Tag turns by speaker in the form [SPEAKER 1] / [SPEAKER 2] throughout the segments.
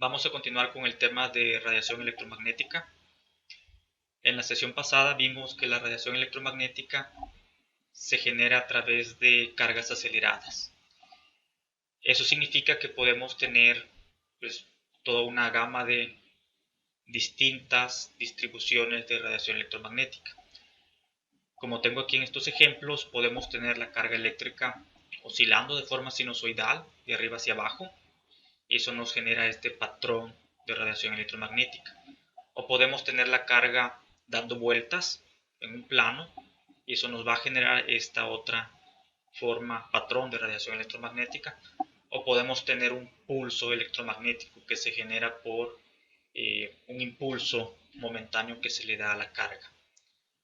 [SPEAKER 1] Vamos a continuar con el tema de radiación electromagnética. En la sesión pasada vimos que la radiación electromagnética se genera a través de cargas aceleradas. Eso significa que podemos tener toda una gama de distintas distribuciones de radiación electromagnética. Como tengo aquí en estos ejemplos, podemos tener la carga eléctrica oscilando de forma sinusoidal de arriba hacia abajo, y eso nos genera este patrón de radiación electromagnética. O podemos tener la carga dando vueltas en un plano, y eso nos va a generar esta otra forma, patrón de radiación electromagnética. O podemos tener un pulso electromagnético que se genera por un impulso momentáneo que se le da a la carga.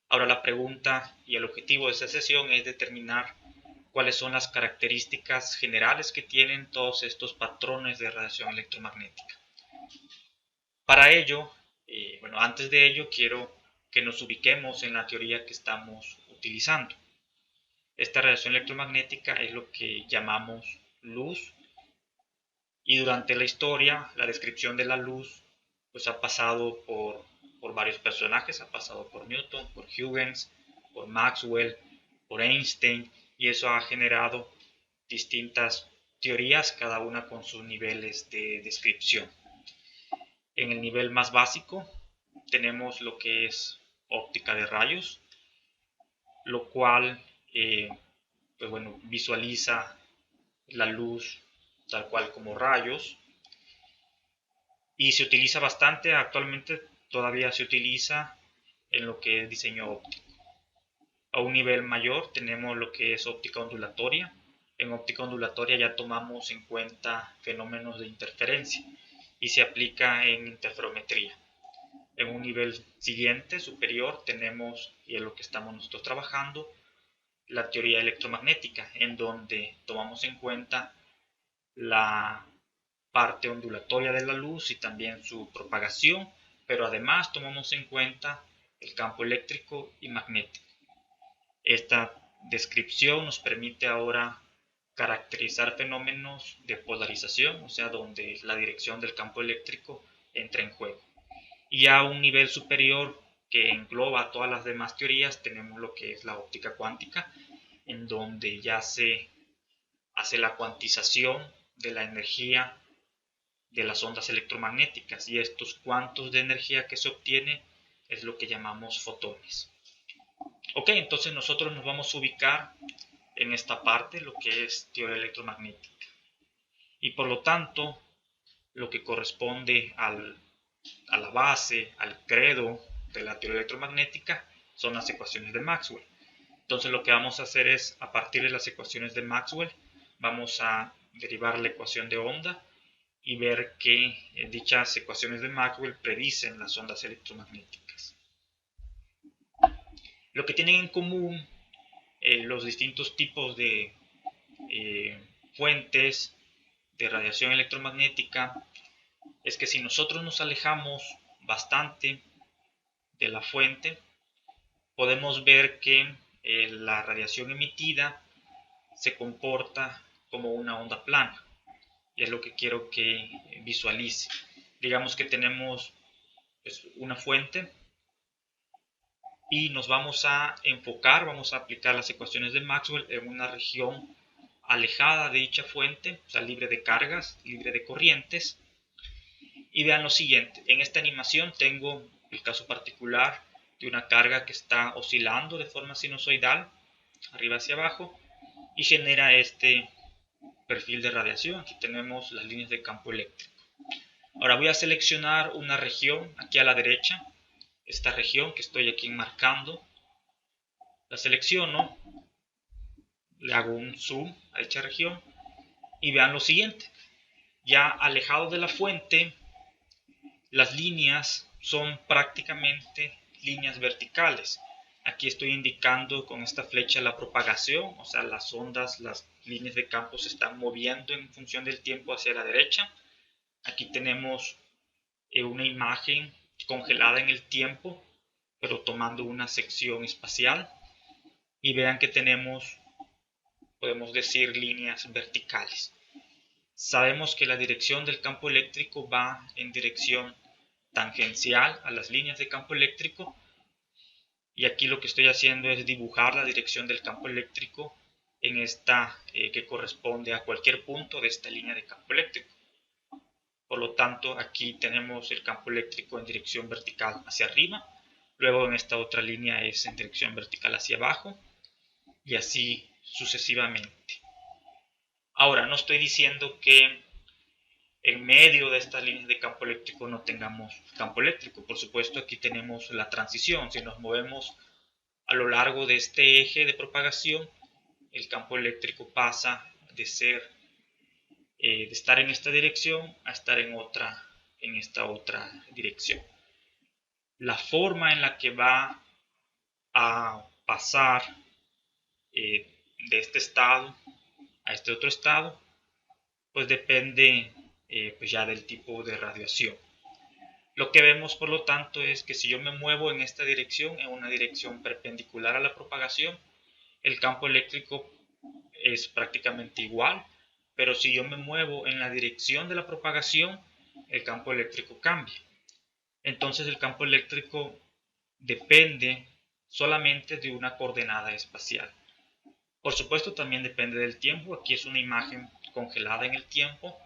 [SPEAKER 1] Ahora la pregunta y el objetivo de esta sesión es determinar cuáles son las características generales que tienen todos estos patrones de radiación electromagnética. Para ello, antes de ello quiero que nos ubiquemos en la teoría que estamos utilizando. Esta radiación electromagnética es lo que llamamos luz, y durante la historia la descripción de la luz ha pasado por varios personajes. Ha pasado por Newton, por Huygens, por Maxwell, por Einstein, y eso ha generado distintas teorías, cada una con sus niveles de descripción. En el nivel más básico tenemos lo que es óptica de rayos, lo cual visualiza la luz tal cual como rayos, y se utiliza bastante. Actualmente todavía se utiliza en lo que es diseño óptico. A un nivel mayor tenemos lo que es óptica ondulatoria. En óptica ondulatoria ya tomamos en cuenta fenómenos de interferencia y se aplica en interferometría. En un nivel siguiente, superior, tenemos, y es lo que estamos nosotros trabajando, la teoría electromagnética, en donde tomamos en cuenta la parte ondulatoria de la luz y también su propagación, pero además tomamos en cuenta el campo eléctrico y magnético. Esta descripción nos permite ahora caracterizar fenómenos de polarización, o sea, donde la dirección del campo eléctrico entra en juego. Y a un nivel superior que engloba todas las demás teorías tenemos lo que es la óptica cuántica, en donde ya se hace la cuantización de la energía de las ondas electromagnéticas, y estos cuantos de energía que se obtiene es lo que llamamos fotones. Ok, entonces nosotros nos vamos a ubicar en esta parte, lo que es teoría electromagnética, y por lo tanto lo que corresponde a la base, al credo de la teoría electromagnética, son las ecuaciones de Maxwell. Entonces lo que vamos a hacer es, a partir de las ecuaciones de Maxwell, vamos a derivar la ecuación de onda y ver que dichas ecuaciones de Maxwell predicen las ondas electromagnéticas. Lo que tienen en común los distintos tipos de fuentes de radiación electromagnética es que si nosotros nos alejamos bastante de la fuente, podemos ver que la radiación emitida se comporta como una onda plana, y es lo que quiero que visualice. Digamos que tenemos una fuente y nos vamos a enfocar, vamos a aplicar las ecuaciones de Maxwell en una región alejada de dicha fuente, o sea, libre de cargas, libre de corrientes. Y vean lo siguiente, en esta animación tengo el caso particular de una carga que está oscilando de forma sinusoidal, arriba hacia abajo, y genera este perfil de radiación. Aquí tenemos las líneas de campo eléctrico. Ahora voy a seleccionar una región aquí a la derecha, esta región que estoy aquí marcando, la selecciono, le hago un zoom a dicha región y vean lo siguiente, ya alejado de la fuente, las líneas son prácticamente líneas verticales. Aquí estoy indicando con esta flecha la propagación, o sea, las ondas, las líneas de campo se están moviendo en función del tiempo hacia la derecha. Aquí tenemos una imagen congelada en el tiempo, pero tomando una sección espacial. Y vean que tenemos, podemos decir, líneas verticales. Sabemos que la dirección del campo eléctrico va en dirección tangencial a las líneas de campo eléctrico, y aquí lo que estoy haciendo es dibujar la dirección del campo eléctrico en esta que corresponde a cualquier punto de esta línea de campo eléctrico. Por lo tanto, aquí tenemos el campo eléctrico en dirección vertical hacia arriba, luego en esta otra línea es en dirección vertical hacia abajo, y así sucesivamente. Ahora, no estoy diciendo que en medio de estas líneas de campo eléctrico no tengamos campo eléctrico. Por supuesto, aquí tenemos la transición. Si nos movemos a lo largo de este eje de propagación, el campo eléctrico pasa de estar en esta dirección a estar en esta otra dirección. La forma en la que va a pasar de este estado a este otro estado, pues depende pues ya del tipo de radiación. Lo que vemos, por lo tanto, es que si yo me muevo en esta dirección, en una dirección perpendicular a la propagación, el campo eléctrico es prácticamente igual, pero si yo me muevo en la dirección de la propagación, el campo eléctrico cambia. Entonces el campo eléctrico depende solamente de una coordenada espacial. Por supuesto, también depende del tiempo. Aquí es una imagen congelada en el tiempo,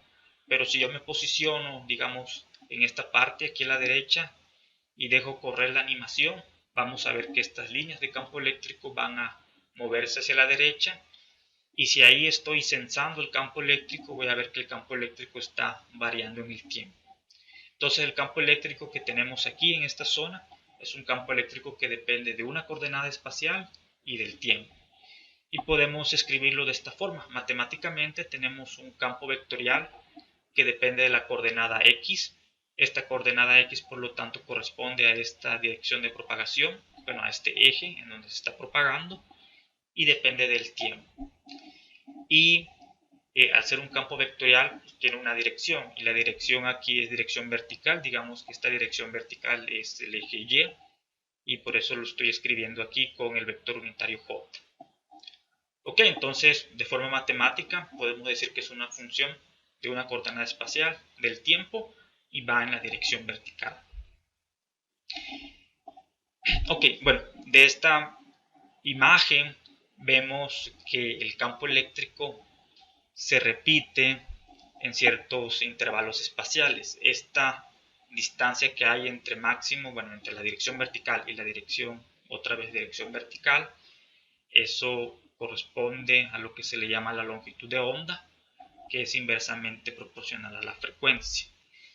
[SPEAKER 1] pero si yo me posiciono, digamos, en esta parte aquí a la derecha y dejo correr la animación, vamos a ver que estas líneas de campo eléctrico van a moverse hacia la derecha, y si ahí estoy sensando el campo eléctrico, voy a ver que el campo eléctrico está variando en el tiempo. Entonces el campo eléctrico que tenemos aquí en esta zona es un campo eléctrico que depende de una coordenada espacial y del tiempo. Y podemos escribirlo de esta forma. Matemáticamente tenemos un campo vectorial que depende de la coordenada x. Esta coordenada x, por lo tanto, corresponde a esta dirección de propagación, bueno, a este eje en donde se está propagando, y depende del tiempo. Y al ser un campo vectorial, pues, tiene una dirección, y la dirección aquí es dirección vertical. Digamos que esta dirección vertical es el eje y, y por eso lo estoy escribiendo aquí con el vector unitario j. Ok, entonces de forma matemática podemos decir que es una función de una coordenada espacial del tiempo y va en la dirección vertical. Ok, bueno, de esta imagen vemos que el campo eléctrico se repite en ciertos intervalos espaciales. Esta distancia que hay entre máximo, bueno, entre la dirección vertical y la dirección, otra vez dirección vertical, eso corresponde a lo que se le llama la longitud de onda, que es inversamente proporcional a la frecuencia.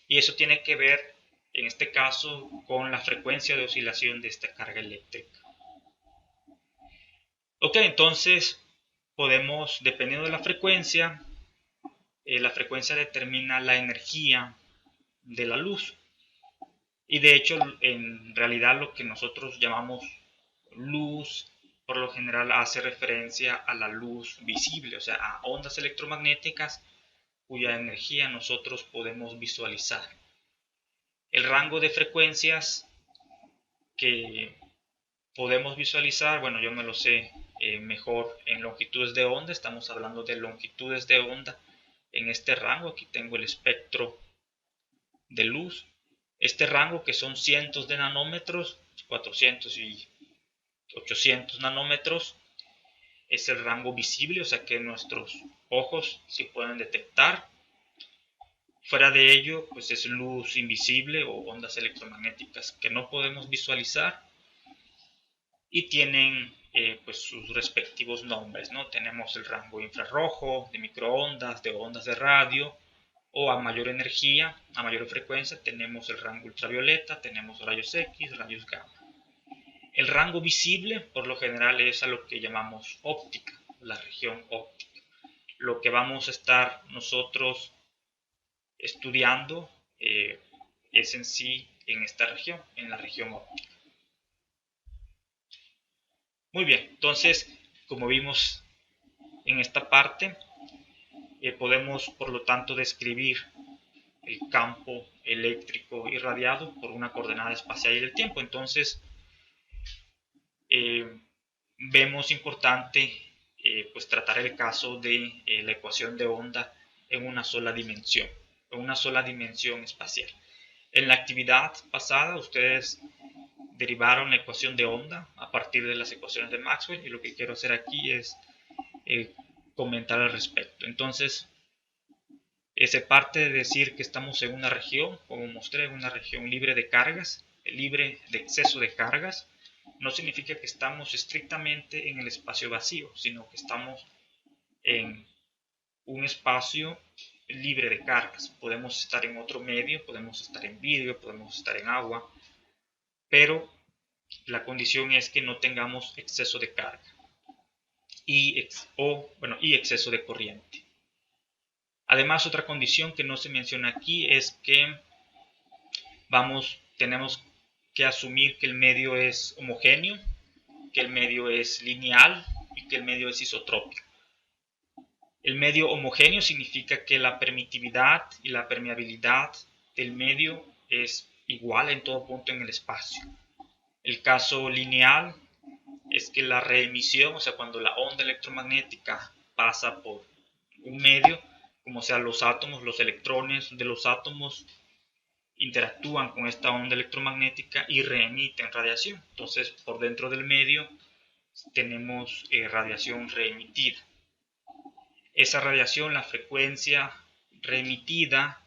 [SPEAKER 1] Y eso tiene que ver, en este caso, con la frecuencia de oscilación de esta carga eléctrica. Ok, entonces podemos, dependiendo de la frecuencia determina la energía de la luz. Y de hecho, en realidad lo que nosotros llamamos luz, por lo general hace referencia a la luz visible, o sea, a ondas electromagnéticas cuya energía nosotros podemos visualizar. El rango de frecuencias que podemos visualizar, bueno, yo me lo sé mejor en longitudes de onda. Estamos hablando de longitudes de onda en este rango. Aquí tengo el espectro de luz. Este rango, que son cientos de nanómetros, 400 y 800 nanómetros, es el rango visible, o sea que nuestros ojos sí pueden detectar. Fuera de ello, pues es luz invisible o ondas electromagnéticas que no podemos visualizar, y tienen pues sus respectivos nombres, ¿no? Tenemos el rango infrarrojo, de microondas, de ondas de radio, o a mayor energía, a mayor frecuencia, tenemos el rango ultravioleta, tenemos rayos X, rayos gamma. El rango visible, por lo general, es a lo que llamamos óptica, la región óptica. Lo que vamos a estar nosotros estudiando es en sí en esta región, en la región óptica. Muy bien, entonces, como vimos en esta parte, podemos por lo tanto describir el campo eléctrico irradiado por una coordenada espacial y del tiempo. Entonces, vemos importante pues tratar el caso de la ecuación de onda en una sola dimensión espacial. En la actividad pasada ustedes derivaron la ecuación de onda a partir de las ecuaciones de Maxwell, y lo que quiero hacer aquí es comentar al respecto. Entonces, se parte de decir que estamos en una región, como mostré, una región libre de cargas, libre de exceso de cargas. No significa que estamos estrictamente en el espacio vacío, sino que estamos en un espacio libre de cargas. Podemos estar en otro medio, podemos estar en vidrio, podemos estar en agua, pero la condición es que no tengamos exceso de carga y exceso de corriente. Además, otra condición que no se menciona aquí es que tenemos que asumir que el medio es homogéneo, que el medio es lineal y que el medio es isotrópico. El medio homogéneo significa que la permitividad y la permeabilidad del medio es igual en todo punto en el espacio. El caso lineal es que la reemisión, o sea, cuando la onda electromagnética pasa por un medio, como sea los átomos, los electrones de los átomos interactúan con esta onda electromagnética y reemiten radiación. Entonces, por dentro del medio tenemos radiación reemitida. Esa radiación, la frecuencia reemitida,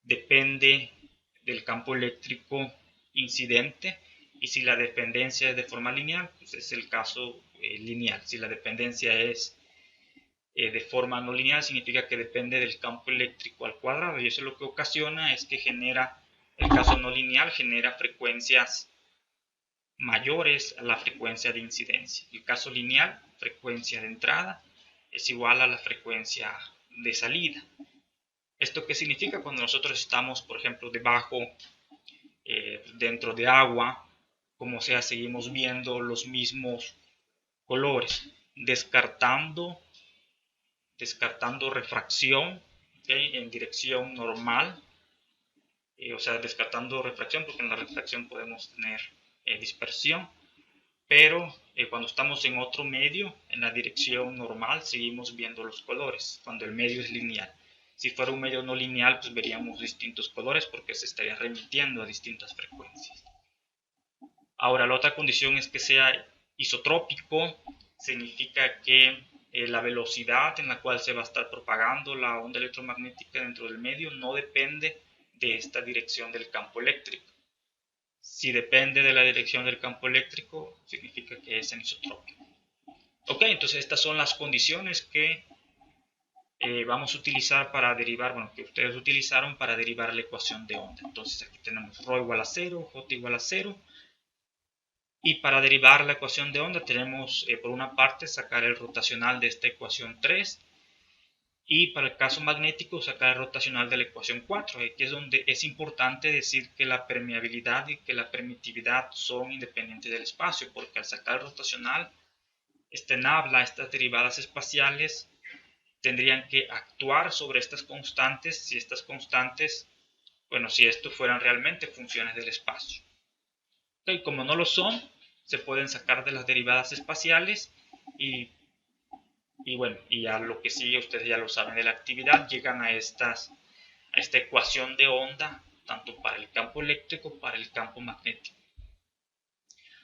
[SPEAKER 1] depende del campo eléctrico incidente, y si la dependencia es de forma lineal, pues es el caso lineal. Si la dependencia es de forma no lineal, significa que depende del campo eléctrico al cuadrado, y eso lo que ocasiona es que el caso no lineal genera frecuencias mayores a la frecuencia de incidencia. El caso lineal, frecuencia de entrada es igual a la frecuencia de salida. ¿Esto qué significa? Cuando nosotros estamos, por ejemplo, dentro de agua, como sea, seguimos viendo los mismos colores, descartando refracción, ¿okay?, en dirección normal, o sea, descartando refracción, porque en la refracción podemos tener dispersión, pero cuando estamos en otro medio, en la dirección normal, seguimos viendo los colores, cuando el medio es lineal. Si fuera un medio no lineal, pues veríamos distintos colores porque se estaría remitiendo a distintas frecuencias. Ahora, la otra condición es que sea isotrópico. Significa que la velocidad en la cual se va a estar propagando la onda electromagnética dentro del medio no depende de esta dirección del campo eléctrico. Si depende de la dirección del campo eléctrico, significa que es anisotrópico. Ok, entonces estas son las condiciones que vamos a utilizar para derivar, que ustedes utilizaron para derivar la ecuación de onda. Entonces aquí tenemos ρ igual a 0, J igual a 0. Y para derivar la ecuación de onda tenemos, por una parte, sacar el rotacional de esta ecuación 3. Y para el caso magnético, sacar el rotacional de la ecuación 4. Aquí es donde es importante decir que la permeabilidad y que la permitividad son independientes del espacio, porque al sacar el rotacional, esta nabla, estas derivadas espaciales, tendrían que actuar sobre estas constantes, si estas constantes, si esto fueran realmente funciones del espacio. Okay, como no lo son, se pueden sacar de las derivadas espaciales y ya lo que sigue, ustedes ya lo saben de la actividad, llegan a esta ecuación de onda, tanto para el campo eléctrico como para el campo magnético.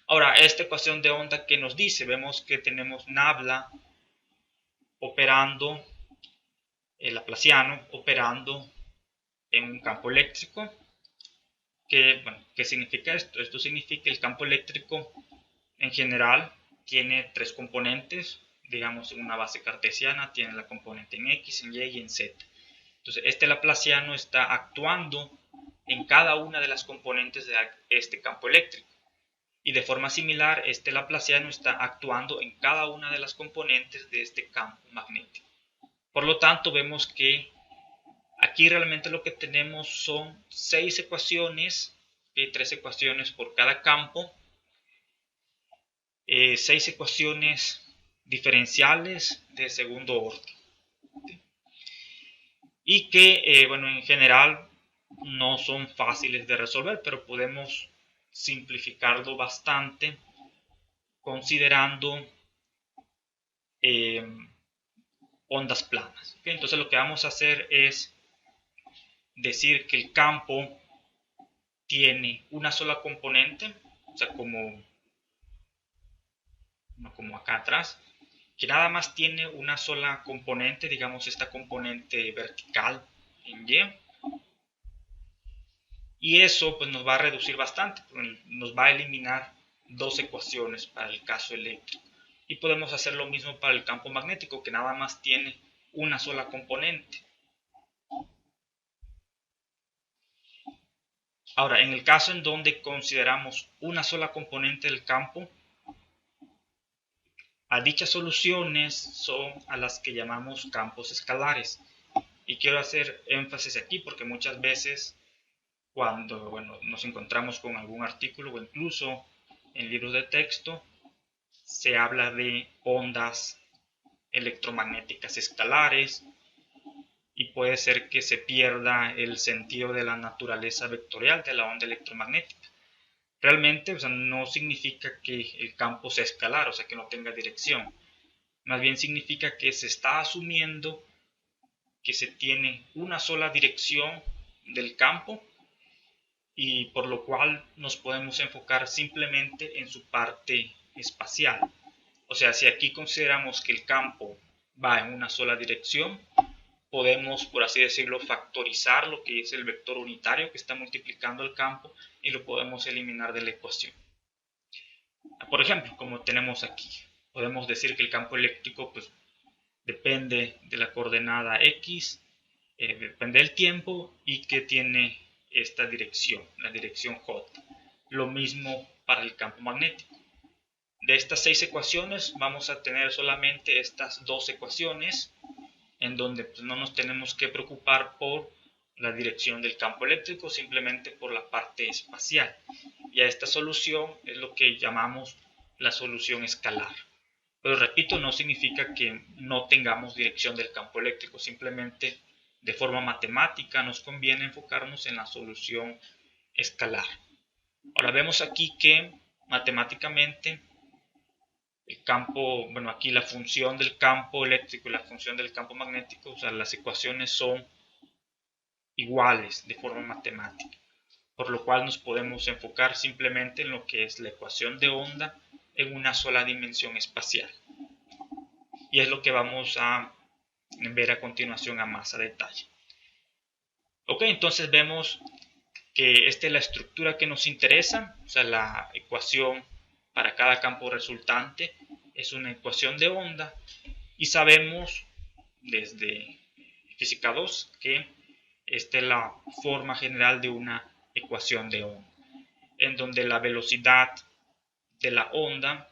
[SPEAKER 1] Ahora, esta ecuación de onda, ¿qué nos dice? Vemos que tenemos nabla operando, el laplaciano operando en un campo eléctrico. ¿Qué significa esto? Esto significa que el campo eléctrico en general tiene tres componentes. Digamos, en una base cartesiana tiene la componente en X, en Y y en Z. Entonces, este laplaciano está actuando en cada una de las componentes de este campo eléctrico. Y de forma similar, este laplaciano está actuando en cada una de las componentes de este campo magnético. Por lo tanto, vemos que aquí realmente lo que tenemos son 6 ecuaciones, 3 ecuaciones por cada campo, 6 ecuaciones diferenciales de segundo orden. Y que, en general no son fáciles de resolver, pero podemos simplificarlo bastante considerando ondas planas. ¿Okay? Entonces lo que vamos a hacer es decir que el campo tiene una sola componente, o sea, como acá atrás, que nada más tiene una sola componente, digamos esta componente vertical en y eso pues nos va a reducir bastante, nos va a eliminar dos ecuaciones para el caso eléctrico. Y podemos hacer lo mismo para el campo magnético, que nada más tiene una sola componente. Ahora, en el caso en donde consideramos una sola componente del campo, a dichas soluciones son a las que llamamos campos escalares. Y quiero hacer énfasis aquí porque muchas veces cuando nos encontramos con algún artículo o incluso en libros de texto, se habla de ondas electromagnéticas escalares y puede ser que se pierda el sentido de la naturaleza vectorial de la onda electromagnética. Realmente, no significa que el campo sea escalar, o sea, que no tenga dirección. Más bien significa que se está asumiendo que se tiene una sola dirección del campo y por lo cual nos podemos enfocar simplemente en su parte espacial. O sea, si aquí consideramos que el campo va en una sola dirección, podemos, por así decirlo, factorizar lo que es el vector unitario que está multiplicando el campo y lo podemos eliminar de la ecuación. Por ejemplo, como tenemos aquí, podemos decir que el campo eléctrico pues, depende de la coordenada X, depende del tiempo y que tiene esta dirección, la dirección J. Lo mismo para el campo magnético. De estas 6 ecuaciones vamos a tener solamente estas 2 ecuaciones en donde pues, no nos tenemos que preocupar por la dirección del campo eléctrico, simplemente por la parte espacial. Y a esta solución es lo que llamamos la solución escalar. Pero repito, no significa que no tengamos dirección del campo eléctrico, simplemente de forma matemática nos conviene enfocarnos en la solución escalar. Ahora vemos aquí que matemáticamente el campo, aquí la función del campo eléctrico y la función del campo magnético, o sea, las ecuaciones son iguales de forma matemática, por lo cual nos podemos enfocar simplemente en lo que es la ecuación de onda en una sola dimensión espacial. Y es lo que vamos a ver a continuación a más a detalle. Ok, entonces vemos que esta es la estructura que nos interesa, o sea, la ecuación para cada campo resultante es una ecuación de onda y sabemos desde física 2 que esta es la forma general de una ecuación de onda, en donde la velocidad de la onda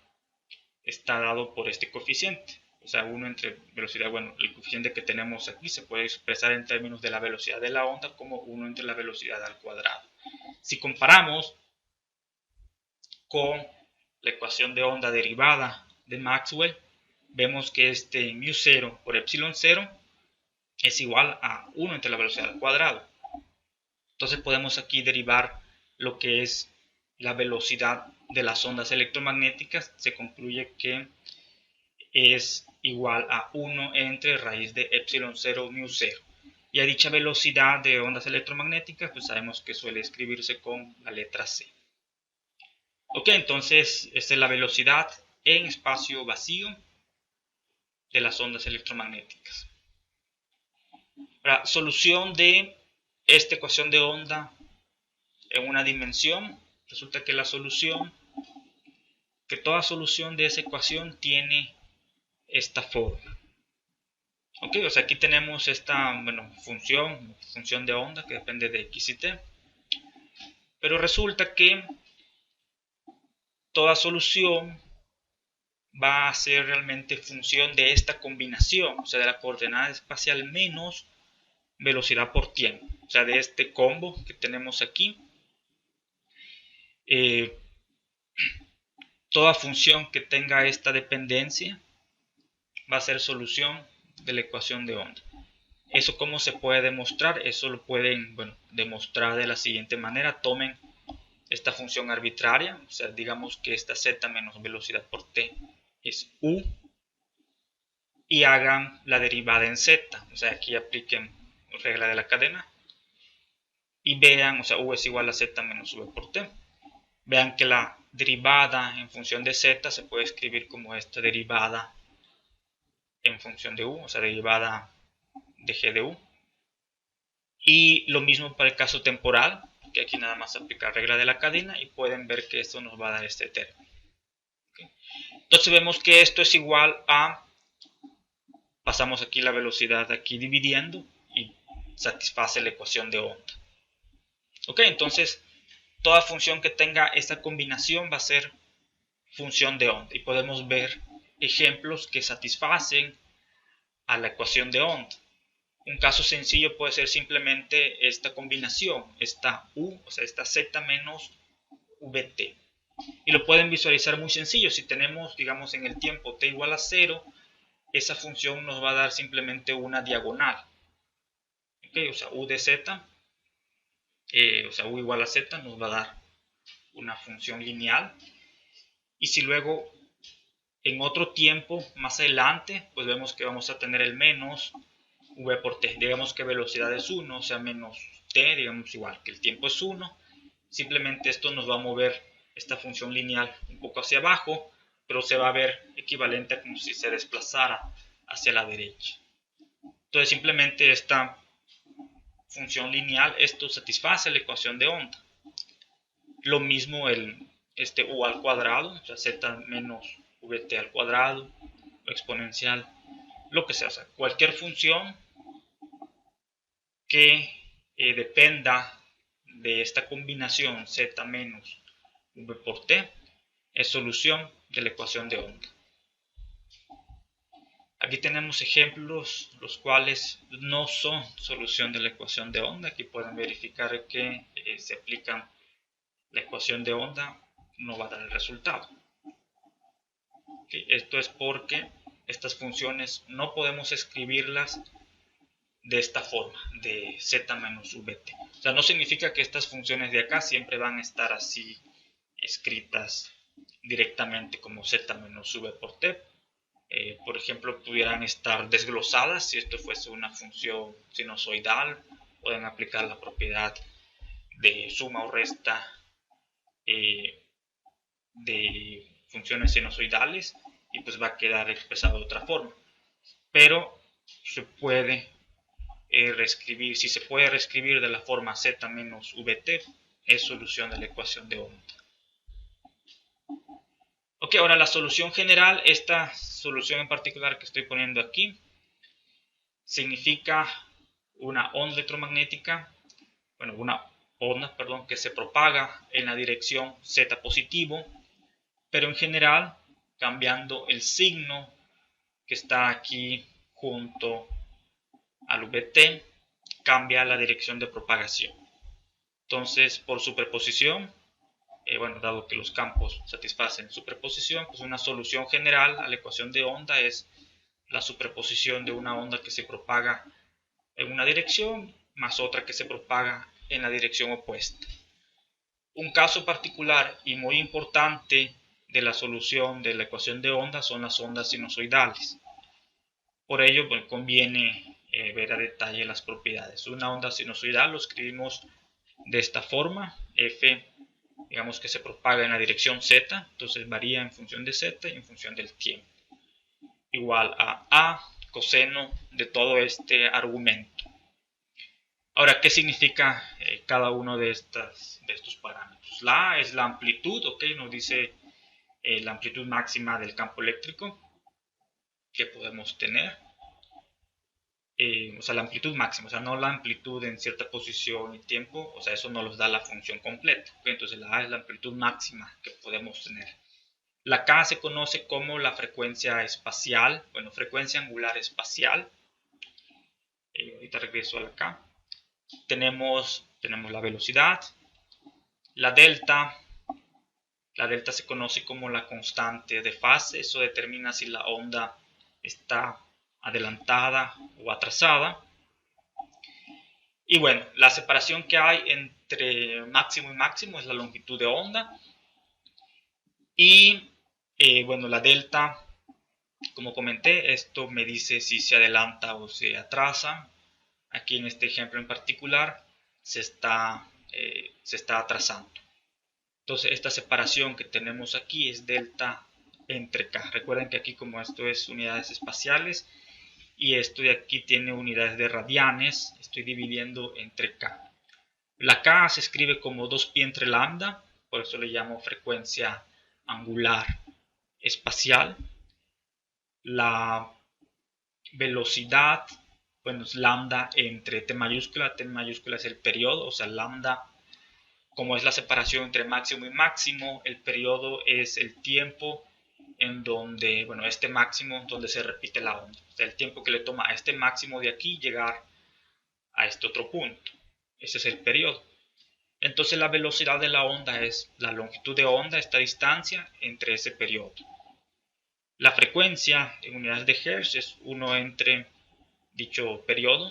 [SPEAKER 1] está dado por este coeficiente. O sea, 1 entre velocidad, el coeficiente que tenemos aquí se puede expresar en términos de la velocidad de la onda como 1 entre la velocidad al cuadrado. Si comparamos con la ecuación de onda derivada de Maxwell, vemos que este μ0 por epsilon 0 es igual a 1 entre la velocidad al cuadrado. Entonces podemos aquí derivar lo que es la velocidad de las ondas electromagnéticas. Se concluye que es igual a 1 entre raíz de epsilon 0 mu 0. Y a dicha velocidad de ondas electromagnéticas, pues sabemos que suele escribirse con la letra C. Ok, entonces esta es la velocidad en espacio vacío de las ondas electromagnéticas. La solución de esta ecuación de onda en una dimensión, resulta que toda solución de esa ecuación tiene esta forma. Ok, o sea, aquí tenemos esta función de onda que depende de x y t. Pero resulta que toda solución va a ser realmente función de esta combinación, o sea, de la coordenada espacial menos velocidad por tiempo, o sea, de este combo que tenemos aquí. Toda función que tenga esta dependencia va a ser solución de la ecuación de onda. ¿Eso cómo se puede demostrar? Eso lo pueden demostrar de la siguiente manera. Tomen esta función arbitraria, o sea, digamos que esta z menos velocidad por t es u. y hagan la derivada en z. O sea, aquí apliquen regla de la cadena y vean, o sea, u es igual a z menos v por t. Vean que la derivada en función de z se puede escribir como esta derivada en función de u, o sea, derivada de g de u. Y lo mismo para el caso temporal, que aquí nada más aplica regla de la cadena y pueden ver que esto nos va a dar este término. ¿Okay? Entonces vemos que esto es igual a, pasamos aquí la velocidad aquí dividiendo y satisface la ecuación de onda. Ok, entonces toda función que tenga esta combinación va a ser función de onda y podemos ver ejemplos que satisfacen a la ecuación de onda. Un caso sencillo puede ser simplemente esta combinación, esta u, o sea, esta z menos vt. Y lo pueden visualizar muy sencillo. Si tenemos, digamos, en el tiempo t igual a 0, esa función nos va a dar simplemente una diagonal. ¿Okay? O sea, u de z, o sea, u igual a z nos va a dar una función lineal. Y si luego en otro tiempo más adelante, pues vemos que vamos a tener el menos v por t. Digamos que velocidad es 1, o sea, menos t, digamos igual que el tiempo es 1. Simplemente esto nos va a mover esta función lineal un poco hacia abajo, pero se va a ver equivalente a como si se desplazara hacia la derecha. Entonces simplemente esta función lineal, esto satisface la ecuación de onda. Lo mismo este u al cuadrado, o sea, z menos vt al cuadrado, o exponencial, lo que sea. O sea, cualquier función que dependa de esta combinación z menos v por t es solución de la ecuación de onda. Aquí tenemos ejemplos los cuales no son solución de la ecuación de onda. Aquí pueden verificar que se aplican la ecuación de onda, no va a dar el resultado. ¿Okay? Esto es porque estas funciones no podemos escribirlas de esta forma, de z menos vt. O sea, no significa que estas funciones de acá siempre van a estar así escritas directamente como z menos v por t. Por ejemplo, pudieran estar desglosadas si esto fuese una función sinusoidal. Pueden aplicar la propiedad de suma o resta de funciones sinusoidales y pues va a quedar expresado de otra forma. Pero se puede reescribir, si se puede reescribir de la forma z menos vt, es solución de la ecuación de onda. Ok, ahora la solución general, esta solución en particular que estoy poniendo aquí, significa una onda electromagnética, bueno, una onda, perdón, que se propaga en la dirección z positivo, pero en general cambiando el signo que está aquí junto al vt, cambia la dirección de propagación. Entonces, por superposición, bueno, dado que los campos satisfacen superposición, pues una solución general a la ecuación de onda es la superposición de una onda que se propaga en una dirección más otra que se propaga en la dirección opuesta. Un caso particular y muy importante de la solución de la ecuación de onda son las ondas sinusoidales. Por ello, pues, conviene ver a detalle las propiedades. Una onda sinusoidal lo escribimos de esta forma, f, digamos que se propaga en la dirección z, entonces varía en función de z y en función del tiempo, igual a coseno de todo este argumento. Ahora, ¿qué significa cada uno de estos parámetros? La A es la amplitud, ¿ok? Nos dice la amplitud máxima del campo eléctrico que podemos tener. O sea, la amplitud máxima, o sea, no la amplitud en cierta posición y tiempo, o sea, eso no nos da la función completa. ¿Okay? Entonces, la A es la amplitud máxima que podemos tener. La K se conoce como la frecuencia espacial, bueno, frecuencia angular espacial. Ahorita regreso a la K. Tenemos la velocidad, la delta se conoce como la constante de fase, eso determina si la onda está adelantada o atrasada. Y bueno, la separación que hay entre máximo y máximo es la longitud de onda. Y bueno, la delta Como comenté, esto me dice si se adelanta o se atrasa. Aquí en este ejemplo en particular se está atrasando. Entonces esta separación que tenemos aquí es delta entre K. Recuerden que aquí, como esto es unidades espaciales y esto de aquí tiene unidades de radianes, estoy dividiendo entre K. La K se escribe como 2π entre lambda, por eso le llamo frecuencia angular espacial. La velocidad, bueno, es lambda entre T mayúscula. T mayúscula es el periodo, o sea, lambda, como es la separación entre máximo y máximo, el periodo es el tiempo en donde, bueno, este máximo donde se repite la onda. O sea, el tiempo que le toma a este máximo de aquí llegar a este otro punto. Ese es el periodo. Entonces la velocidad de la onda es la longitud de onda, esta distancia entre ese periodo. La frecuencia en unidades de Hertz es 1 entre dicho periodo.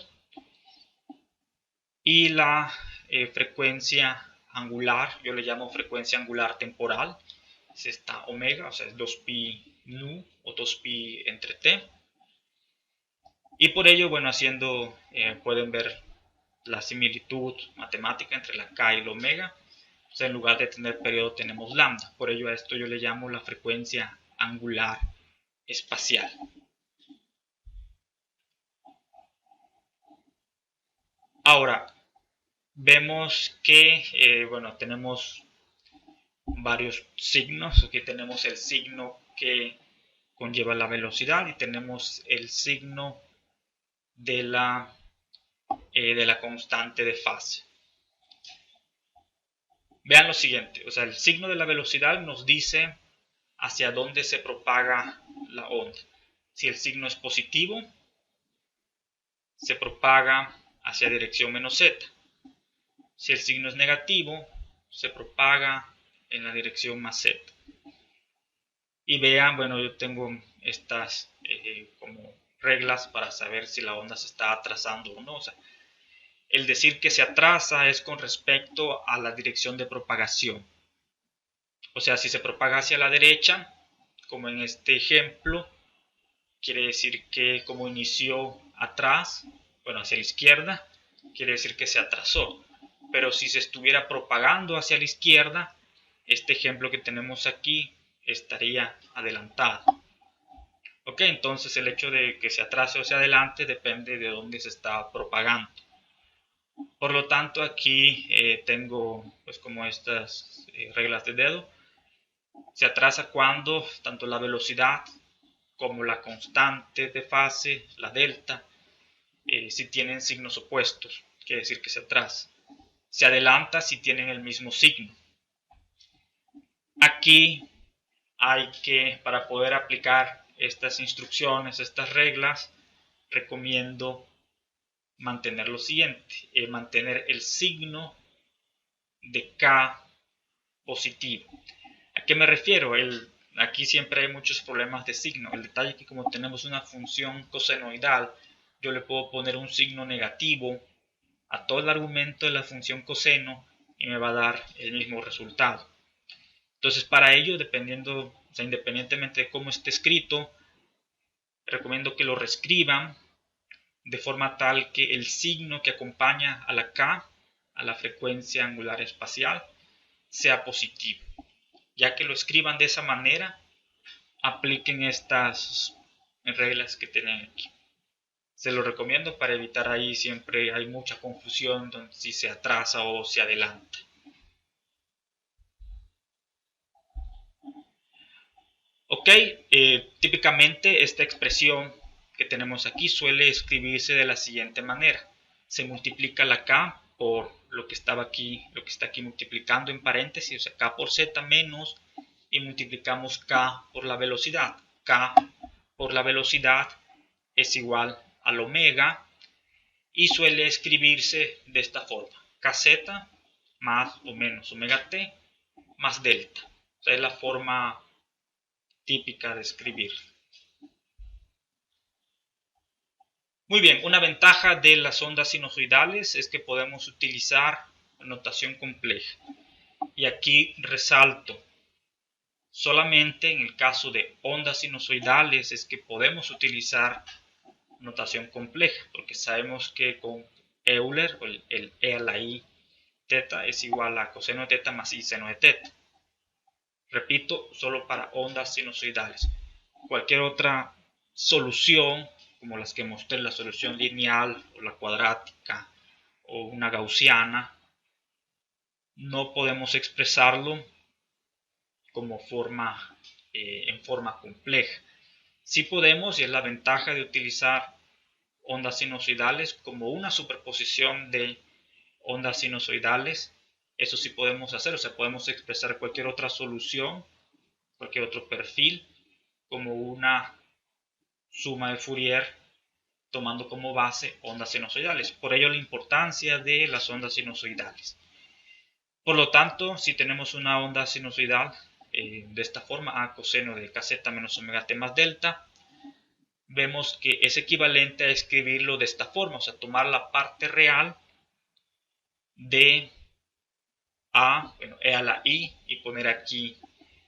[SPEAKER 1] Y la frecuencia angular, yo le llamo frecuencia angular temporal, es esta omega, o sea, es 2π nu o 2π entre t. Y por ello, bueno, pueden ver la similitud matemática entre la k y la omega. O sea, en lugar de tener periodo tenemos lambda. Por ello a esto yo le llamo la frecuencia angular espacial. Ahora, vemos que, bueno, tenemos varios signos. Aquí tenemos el signo que conlleva la velocidad y tenemos el signo de la constante de fase. Vean lo siguiente, o sea, el signo de la velocidad nos dice hacia dónde se propaga la onda. Si el signo es positivo, se propaga hacia dirección menos z. Si el signo es negativo, se propaga en la dirección más z. Y vean, bueno, yo tengo estas como reglas para saber si la onda se está atrasando o no. O sea, el decir que se atrasa es con respecto a la dirección de propagación. O sea, si se propaga hacia la derecha, como en este ejemplo, quiere decir que como inició atrás, bueno, hacia la izquierda, quiere decir que se atrasó. Pero si se estuviera propagando hacia la izquierda, este ejemplo que tenemos aquí estaría adelantado. Ok, entonces el hecho de que se atrase o se adelante depende de dónde se está propagando. Por lo tanto, aquí tengo pues como estas reglas de dedo. Se atrasa cuando tanto la velocidad como la constante de fase, la delta, si tienen signos opuestos, quiere decir que se atrasa. Se adelanta si tienen el mismo signo. Aquí para poder aplicar estas instrucciones, estas reglas, recomiendo mantener lo siguiente, mantener el signo de K positivo. ¿A qué me refiero? Aquí siempre hay muchos problemas de signo. El detalle es que como tenemos una función cosenoidal, yo le puedo poner un signo negativo a todo el argumento de la función coseno y me va a dar el mismo resultado. Entonces, para ello, independientemente de cómo esté escrito, recomiendo que lo reescriban de forma tal que el signo que acompaña a la K, a la frecuencia angular espacial, sea positivo. Ya que lo escriban de esa manera, apliquen estas reglas que tienen aquí. Se lo recomiendo para evitar ahí siempre hay mucha confusión si se atrasa o se adelanta. Ok, típicamente esta expresión que tenemos aquí suele escribirse de la siguiente manera. Se multiplica la K por lo que está aquí multiplicando en paréntesis, o sea, K por Z menos, y multiplicamos K por la velocidad. K por la velocidad es igual al omega y suele escribirse de esta forma. Kz más o menos omega t más delta. O sea, es la forma típica de escribir. Muy bien, una ventaja de las ondas sinusoidales es que podemos utilizar notación compleja. Y aquí resalto Solamente en el caso de ondas sinusoidales es que podemos utilizar notación compleja, porque sabemos que con Euler, o el E a la I teta es igual a coseno de teta más I seno de teta. Repito, solo para ondas sinusoidales. Cualquier otra solución, como las que mostré, la solución lineal o la cuadrática o una gaussiana, no podemos expresarlo como en forma compleja. Sí podemos, y es la ventaja de utilizar ondas sinusoidales como una superposición de ondas sinusoidales. Eso sí podemos hacer, o sea, podemos expresar cualquier otra solución, cualquier otro perfil, como una suma de Fourier tomando como base ondas sinusoidales. Por ello la importancia de las ondas sinusoidales. Por lo tanto, si tenemos una onda sinusoidal de esta forma, a coseno de kz menos omega t más delta, vemos que es equivalente a escribirlo de esta forma, o sea, tomar la parte real de e a la i y poner aquí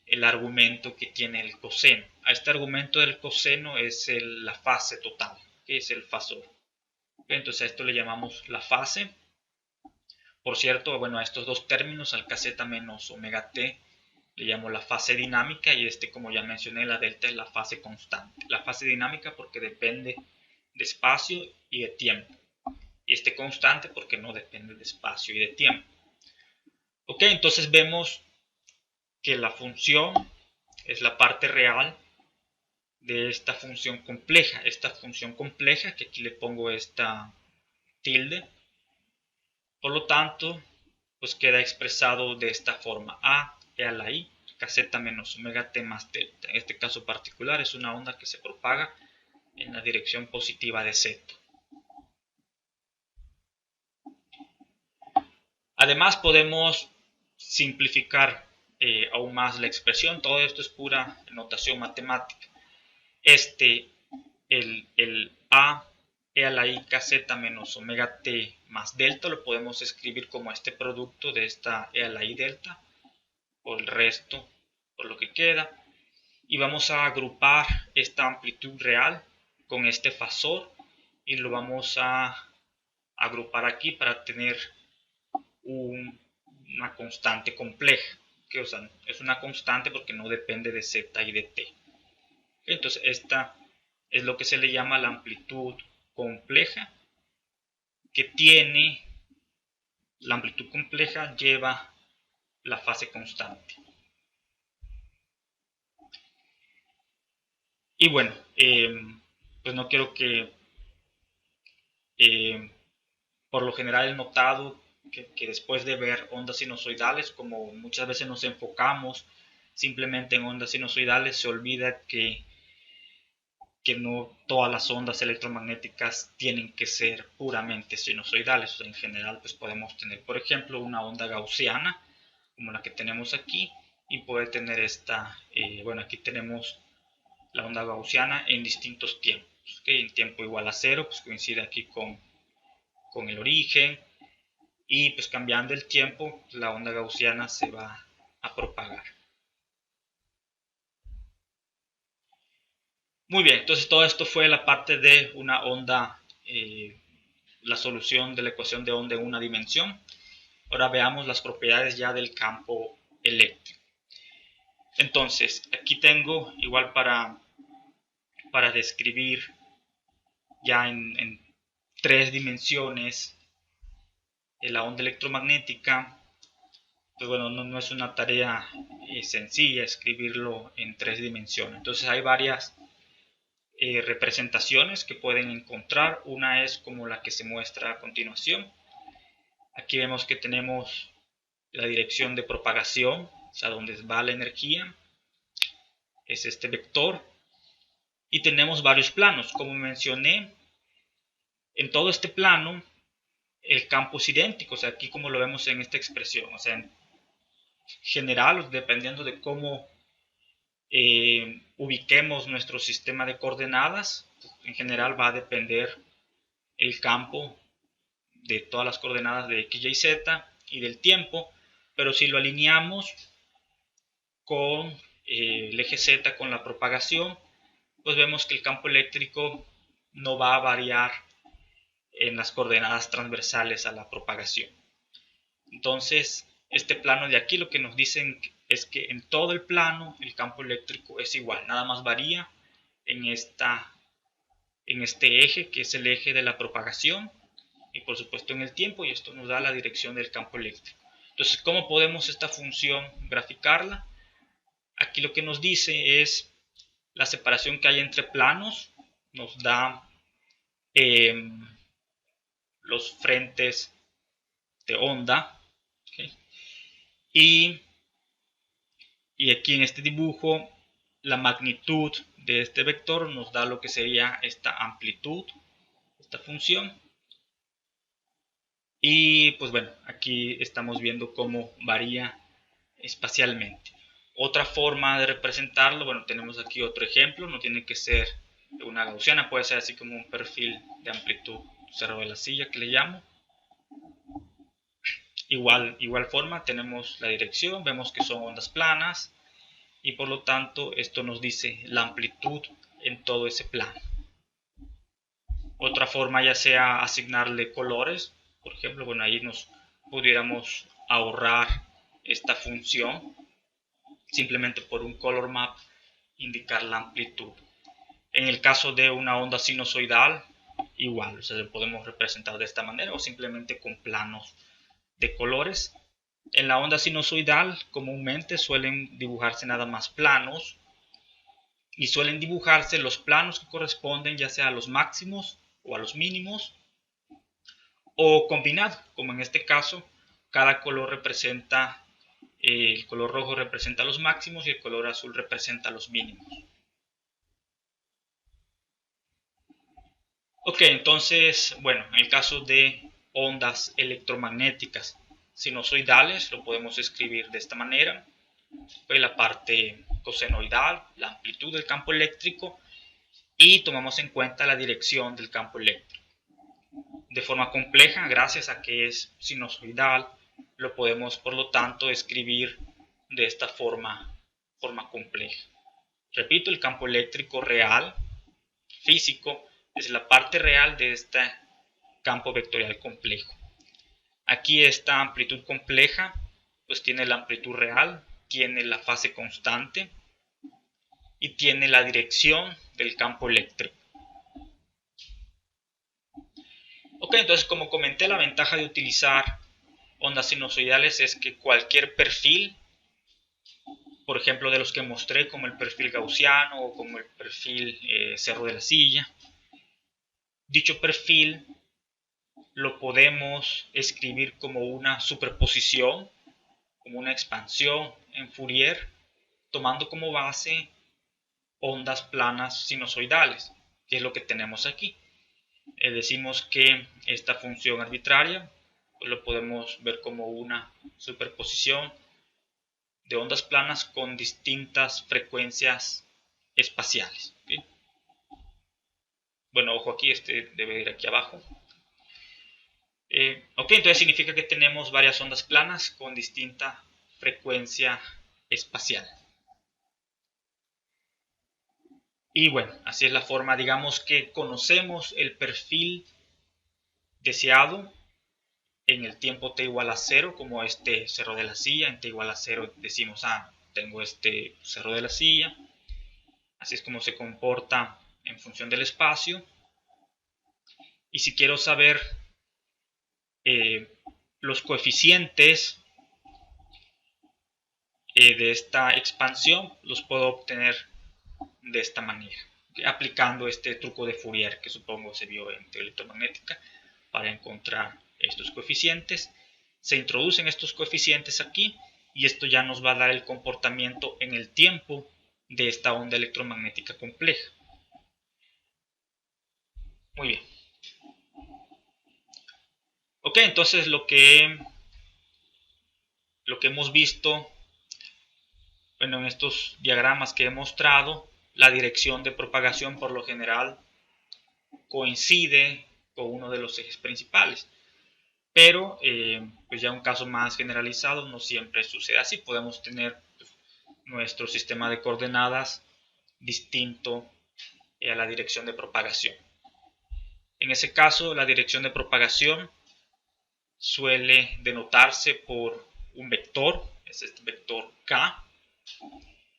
[SPEAKER 1] el argumento que tiene el coseno. A este argumento del coseno es la fase total, que es el fasor. Entonces a esto le llamamos la fase. Por cierto, bueno, a estos dos términos, al kz menos omega t, le llamo la fase dinámica, y como ya mencioné, la delta es la fase constante. La fase dinámica porque depende de espacio y de tiempo. Y constante porque no depende de espacio y de tiempo. Ok, entonces vemos que la función es la parte real de esta función compleja. Esta función compleja, que aquí le pongo esta tilde, por lo tanto, pues queda expresado de esta forma: a e a la i kz menos omega t más delta. En este caso particular es una onda que se propaga en la dirección positiva de z. Además podemos simplificar aún más la expresión. Todo esto es pura notación matemática. El a e a la i kz menos omega t más delta lo podemos escribir como este producto de esta e a la i delta por el resto, por lo que queda, y vamos a agrupar esta amplitud real con este fasor y lo vamos a agrupar aquí para tener una constante compleja, que, o sea, es una constante porque no depende de z y de t. Entonces esta es lo que se le llama la amplitud compleja, que tiene la amplitud compleja lleva la fase constante. Y bueno, pues no quiero que por lo general he notado que después de ver ondas sinusoidales, como muchas veces nos enfocamos simplemente en ondas sinusoidales, se olvida que no todas las ondas electromagnéticas tienen que ser puramente sinusoidales. O sea, en general, pues podemos tener, por ejemplo, una onda gaussiana, como la que tenemos aquí, y puede tener bueno, aquí tenemos la onda gaussiana en distintos tiempos. ¿Okay? En tiempo igual a 0, pues coincide aquí con el origen, y pues cambiando el tiempo, la onda gaussiana se va a propagar. Muy bien, entonces todo esto fue la parte de una onda, la solución de la ecuación de onda en una dimensión. Ahora veamos las propiedades ya del campo eléctrico. Entonces, aquí tengo igual para describir ya en tres dimensiones la onda electromagnética. Pues bueno, no es una tarea sencilla escribirlo en tres dimensiones. Entonces hay varias representaciones que pueden encontrar. Una es como la que se muestra a continuación. Aquí vemos que tenemos la dirección de propagación, o sea, donde va la energía, es este vector, y tenemos varios planos. Como mencioné, en todo este plano el campo es idéntico, o sea, aquí como lo vemos en esta expresión, o sea, en general, dependiendo de cómo ubiquemos nuestro sistema de coordenadas, en general va a depender el campo de todas las coordenadas de x, y, z y del tiempo, pero si lo alineamos con el eje Z con la propagación, pues vemos que el campo eléctrico no va a variar en las coordenadas transversales a la propagación. Entonces, este plano de aquí lo que nos dicen es que en todo el plano el campo eléctrico es igual, nada más varía en este eje que es el eje de la propagación y por supuesto en el tiempo, y esto nos da la dirección del campo eléctrico. Entonces, ¿cómo podemos esta función graficarla? Aquí lo que nos dice es la separación que hay entre planos, nos da los frentes de onda, ¿okay? y aquí en este dibujo la magnitud de este vector nos da lo que sería esta amplitud, esta función. Y pues bueno, aquí estamos viendo cómo varía espacialmente. Otra forma de representarlo, bueno, tenemos aquí otro ejemplo, no tiene que ser una gaussiana, puede ser así como un perfil de amplitud cerro de la silla que le llamo. Igual forma, tenemos la dirección, vemos que son ondas planas y por lo tanto esto nos dice la amplitud en todo ese plano. Otra forma ya sea asignarle colores, por ejemplo, bueno, ahí nos pudiéramos ahorrar esta función, simplemente por un color map indicar la amplitud. En el caso de una onda sinusoidal, igual, o sea, lo podemos representar de esta manera o simplemente con planos de colores. En la onda sinusoidal comúnmente suelen dibujarse nada más planos y suelen dibujarse los planos que corresponden ya sea a los máximos o a los mínimos o combinado, como en este caso cada color representa, el color rojo representa los máximos y el color azul representa los mínimos. Ok, entonces, bueno, en el caso de ondas electromagnéticas sinusoidales lo podemos escribir de esta manera. Pues la parte cosenoidal, la amplitud del campo eléctrico y tomamos en cuenta la dirección del campo eléctrico. De forma compleja, gracias a que es sinusoidal, lo podemos por lo tanto escribir de esta forma compleja. Repito, el campo eléctrico real, físico, es la parte real de este campo vectorial complejo. Aquí esta amplitud compleja pues tiene la amplitud real, tiene la fase constante y tiene la dirección del campo eléctrico. Ok, entonces como comenté, la ventaja de utilizar ondas sinusoidales es que cualquier perfil, por ejemplo de los que mostré como el perfil gaussiano o como el perfil cerro de la silla, dicho perfil lo podemos escribir como una superposición, como una expansión en Fourier, tomando como base ondas planas sinusoidales, que es lo que tenemos aquí. Decimos que esta función arbitraria pues lo podemos ver como una superposición de ondas planas con distintas frecuencias espaciales. ¿Okay? Bueno, ojo aquí, este debe ir aquí abajo. Ok, entonces significa que tenemos varias ondas planas con distinta frecuencia espacial. Y bueno, así es la forma, digamos que conocemos el perfil deseado en el tiempo t igual a 0, como este cerro de la silla. En t igual a 0 decimos, tengo este cerro de la silla. Así es como se comporta en función del espacio. Y si quiero saber los coeficientes de esta expansión, los puedo obtener de esta manera, aplicando este truco de Fourier que supongo se vio en teoría electromagnética para encontrar estos coeficientes. Se introducen estos coeficientes aquí y esto ya nos va a dar el comportamiento en el tiempo de esta onda electromagnética compleja. Muy bien. Ok, entonces lo que hemos visto, bueno, en estos diagramas que he mostrado, la dirección de propagación por lo general coincide con uno de los ejes principales. Pero pues ya un caso más generalizado no siempre sucede así. Podemos tener nuestro sistema de coordenadas distinto a la dirección de propagación. En ese caso, la dirección de propagación suele denotarse por un vector, es este vector k,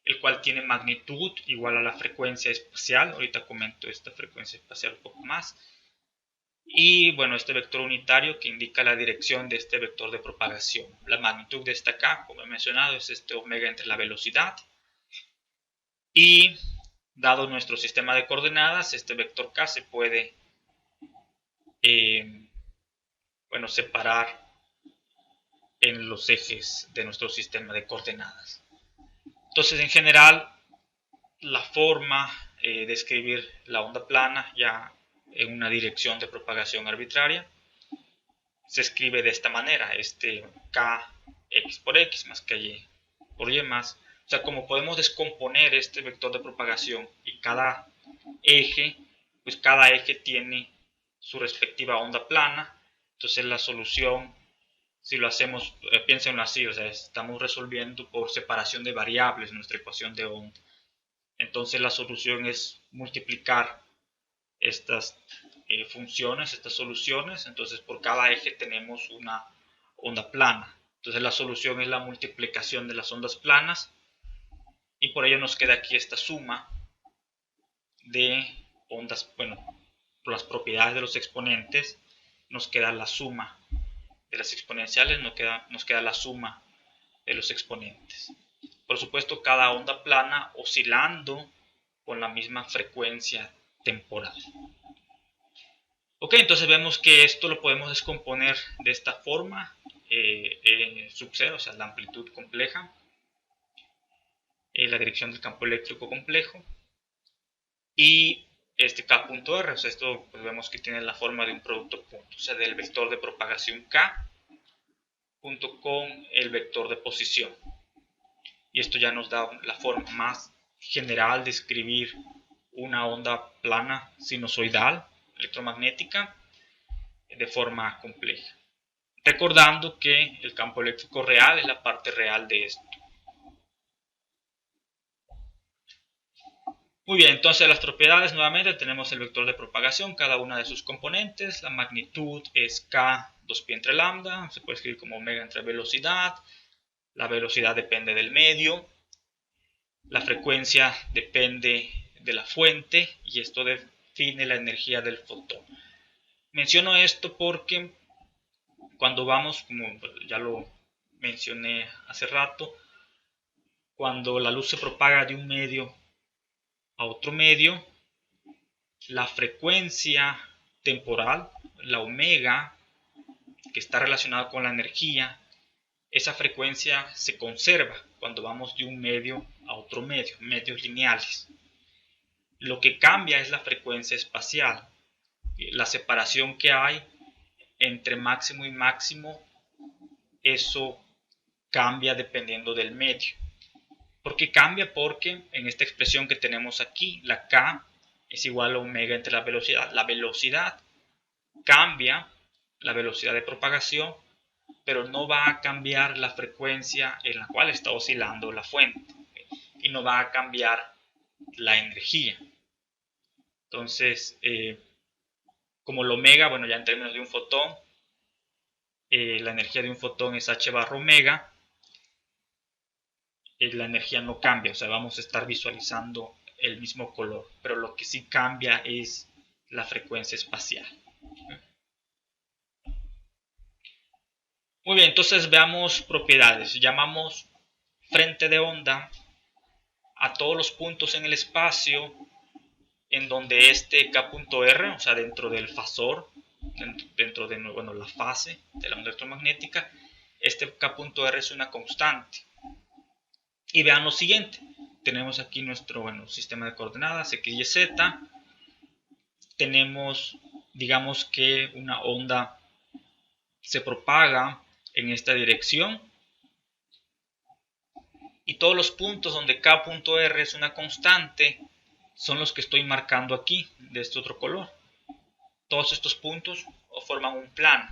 [SPEAKER 1] el cual tiene magnitud igual a la frecuencia espacial. Ahorita comento esta frecuencia espacial un poco más. Y bueno, este vector unitario que indica la dirección de este vector de propagación. La magnitud de esta k, como he mencionado, es este omega entre la velocidad. Y dado nuestro sistema de coordenadas, este vector k se puede separar en los ejes de nuestro sistema de coordenadas. Entonces, en general, la forma de escribir la onda plana ya en una dirección de propagación arbitraria se escribe de esta manera, este k x por x más k y por y más. O sea, como podemos descomponer este vector de propagación y cada eje, pues cada eje tiene su respectiva onda plana. Entonces la solución, si lo hacemos, piénsenlo así, o sea, estamos resolviendo por separación de variables nuestra ecuación de onda. Entonces la solución es multiplicar estas funciones, estas soluciones. Entonces por cada eje tenemos una onda plana. Entonces la solución es la multiplicación de las ondas planas. Y por ello nos queda aquí esta suma de ondas, bueno, por las propiedades de los exponentes, nos queda la suma de las exponenciales, nos queda la suma de los exponentes. Por supuesto, cada onda plana oscilando con la misma frecuencia temporal. Ok, entonces vemos que esto lo podemos descomponer de esta forma, sub 0, o sea, la amplitud compleja, la dirección del campo eléctrico complejo, y este k.r, o sea, esto pues vemos que tiene la forma de un producto punto, o sea, del vector de propagación k junto con el vector de posición. Y esto ya nos da la forma más general de escribir una onda plana sinusoidal electromagnética de forma compleja. Recordando que el campo eléctrico real es la parte real de esto. Muy bien, entonces las propiedades nuevamente tenemos el vector de propagación, cada una de sus componentes. La magnitud es k 2pi entre lambda, se puede escribir como omega entre velocidad. La velocidad depende del medio. La frecuencia depende de la fuente y esto define la energía del fotón. Menciono esto porque cuando vamos, como ya lo mencioné hace rato, cuando la luz se propaga de un medio a otro medio, la frecuencia temporal, la omega, que está relacionada con la energía, esa frecuencia se conserva cuando vamos de un medio a otro medio, medios lineales. Lo que cambia es la frecuencia espacial, la separación que hay entre máximo y máximo, eso cambia dependiendo del medio. ¿Por qué cambia? Porque en esta expresión que tenemos aquí, la k es igual a omega entre la velocidad. La velocidad cambia, la velocidad de propagación, pero no va a cambiar la frecuencia en la cual está oscilando la fuente, y no va a cambiar la energía. Entonces, como el omega, bueno, ya en términos de un fotón, la energía de un fotón es h barra omega, la energía no cambia, o sea, vamos a estar visualizando el mismo color, pero lo que sí cambia es la frecuencia espacial. Muy bien, entonces veamos propiedades. Llamamos frente de onda a todos los puntos en el espacio en donde este k.r, o sea, dentro del fasor, dentro de la fase de la onda electromagnética, este k.r es una constante. Y vean lo siguiente, tenemos aquí nuestro sistema de coordenadas x, y, z. Tenemos, digamos que una onda se propaga en esta dirección, y todos los puntos donde k.r es una constante son los que estoy marcando aquí de este otro color. Todos estos puntos forman un plano.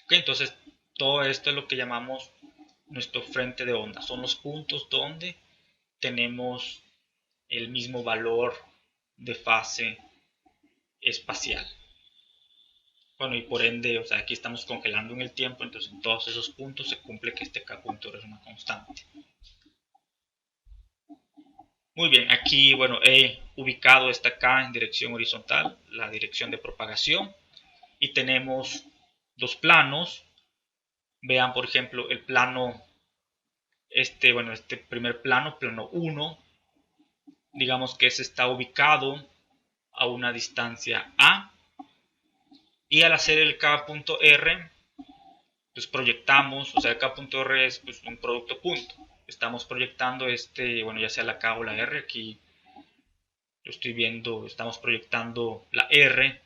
[SPEAKER 1] Okay, entonces todo esto es lo que llamamos nuestro frente de onda. Son los puntos donde tenemos el mismo valor de fase espacial. Bueno, y por ende, o sea, aquí estamos congelando en el tiempo, entonces en todos esos puntos se cumple que este K punto es una constante. Muy bien, aquí, bueno, he ubicado esta K en dirección horizontal, la dirección de propagación, y tenemos dos planos. Vean, por ejemplo, el plano, este primer plano, plano 1, digamos que ese está ubicado a una distancia A, y al hacer el K.R, pues proyectamos, o sea, el K.R es pues, un producto punto. Estamos proyectando bueno, ya sea la K o la R, aquí yo estoy viendo, estamos proyectando la R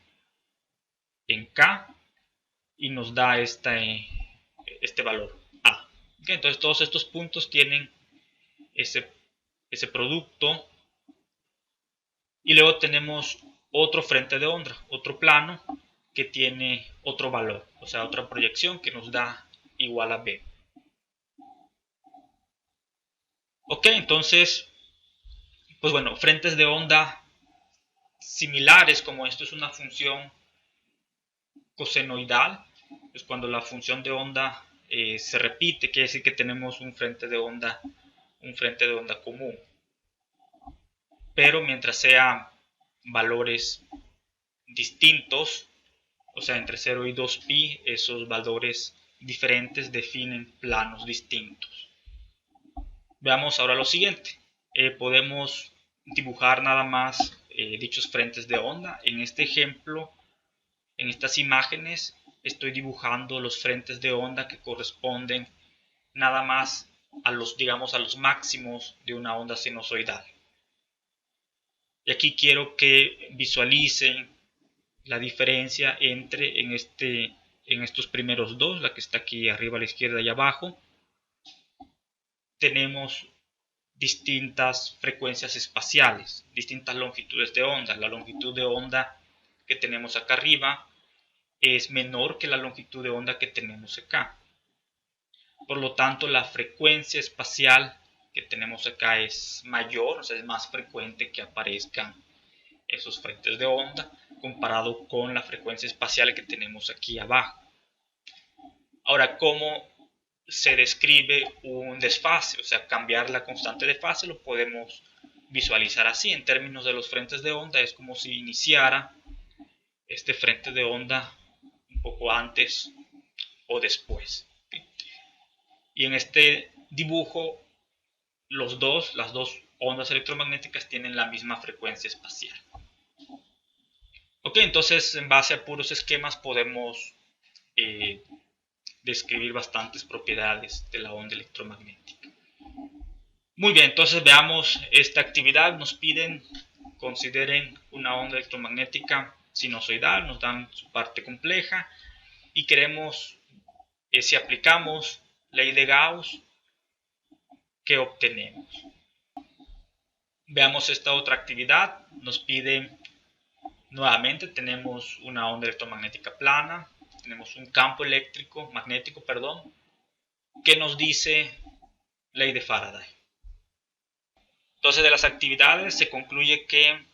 [SPEAKER 1] en K y nos da este valor A. ¿Okay? Entonces todos estos puntos tienen ese producto, y luego tenemos otro frente de onda, otro plano que tiene otro valor, o sea, otra proyección que nos da igual a B. Ok, entonces, pues bueno, frentes de onda similares como esto es una función cosenoidal, pues cuando la función de onda se repite, quiere decir que tenemos un frente de onda común. Pero mientras sean valores distintos, o sea, entre 0 y 2pi, esos valores diferentes definen planos distintos. Veamos ahora lo siguiente. Podemos dibujar nada más dichos frentes de onda. En este ejemplo, en estas imágenes, estoy dibujando los frentes de onda que corresponden nada más a los, digamos, a los máximos de una onda sinusoidal. Y aquí quiero que visualicen la diferencia entre en estos primeros dos, la que está aquí arriba a la izquierda y abajo, tenemos distintas frecuencias espaciales, distintas longitudes de onda. La longitud de onda que tenemos acá arriba es menor que la longitud de onda que tenemos acá. Por lo tanto, la frecuencia espacial que tenemos acá es mayor, o sea, es más frecuente que aparezcan esos frentes de onda comparado con la frecuencia espacial que tenemos aquí abajo. Ahora, ¿cómo se describe un desfase? O sea, cambiar la constante de fase lo podemos visualizar así. En términos de los frentes de onda, es como si iniciara este frente de onda un poco antes o después. Y en este dibujo, las dos ondas electromagnéticas tienen la misma frecuencia espacial. Ok, entonces en base a puros esquemas podemos describir bastantes propiedades de la onda electromagnética. Muy bien, entonces veamos esta actividad. Nos piden, consideren una onda electromagnética sinusoidal, nos dan su parte compleja y queremos, si aplicamos ley de Gauss, ¿qué obtenemos? Veamos esta otra actividad. Nos piden, nuevamente tenemos una onda electromagnética plana, tenemos un campo magnético, que nos dice ley de Faraday. Entonces, de las actividades se concluye que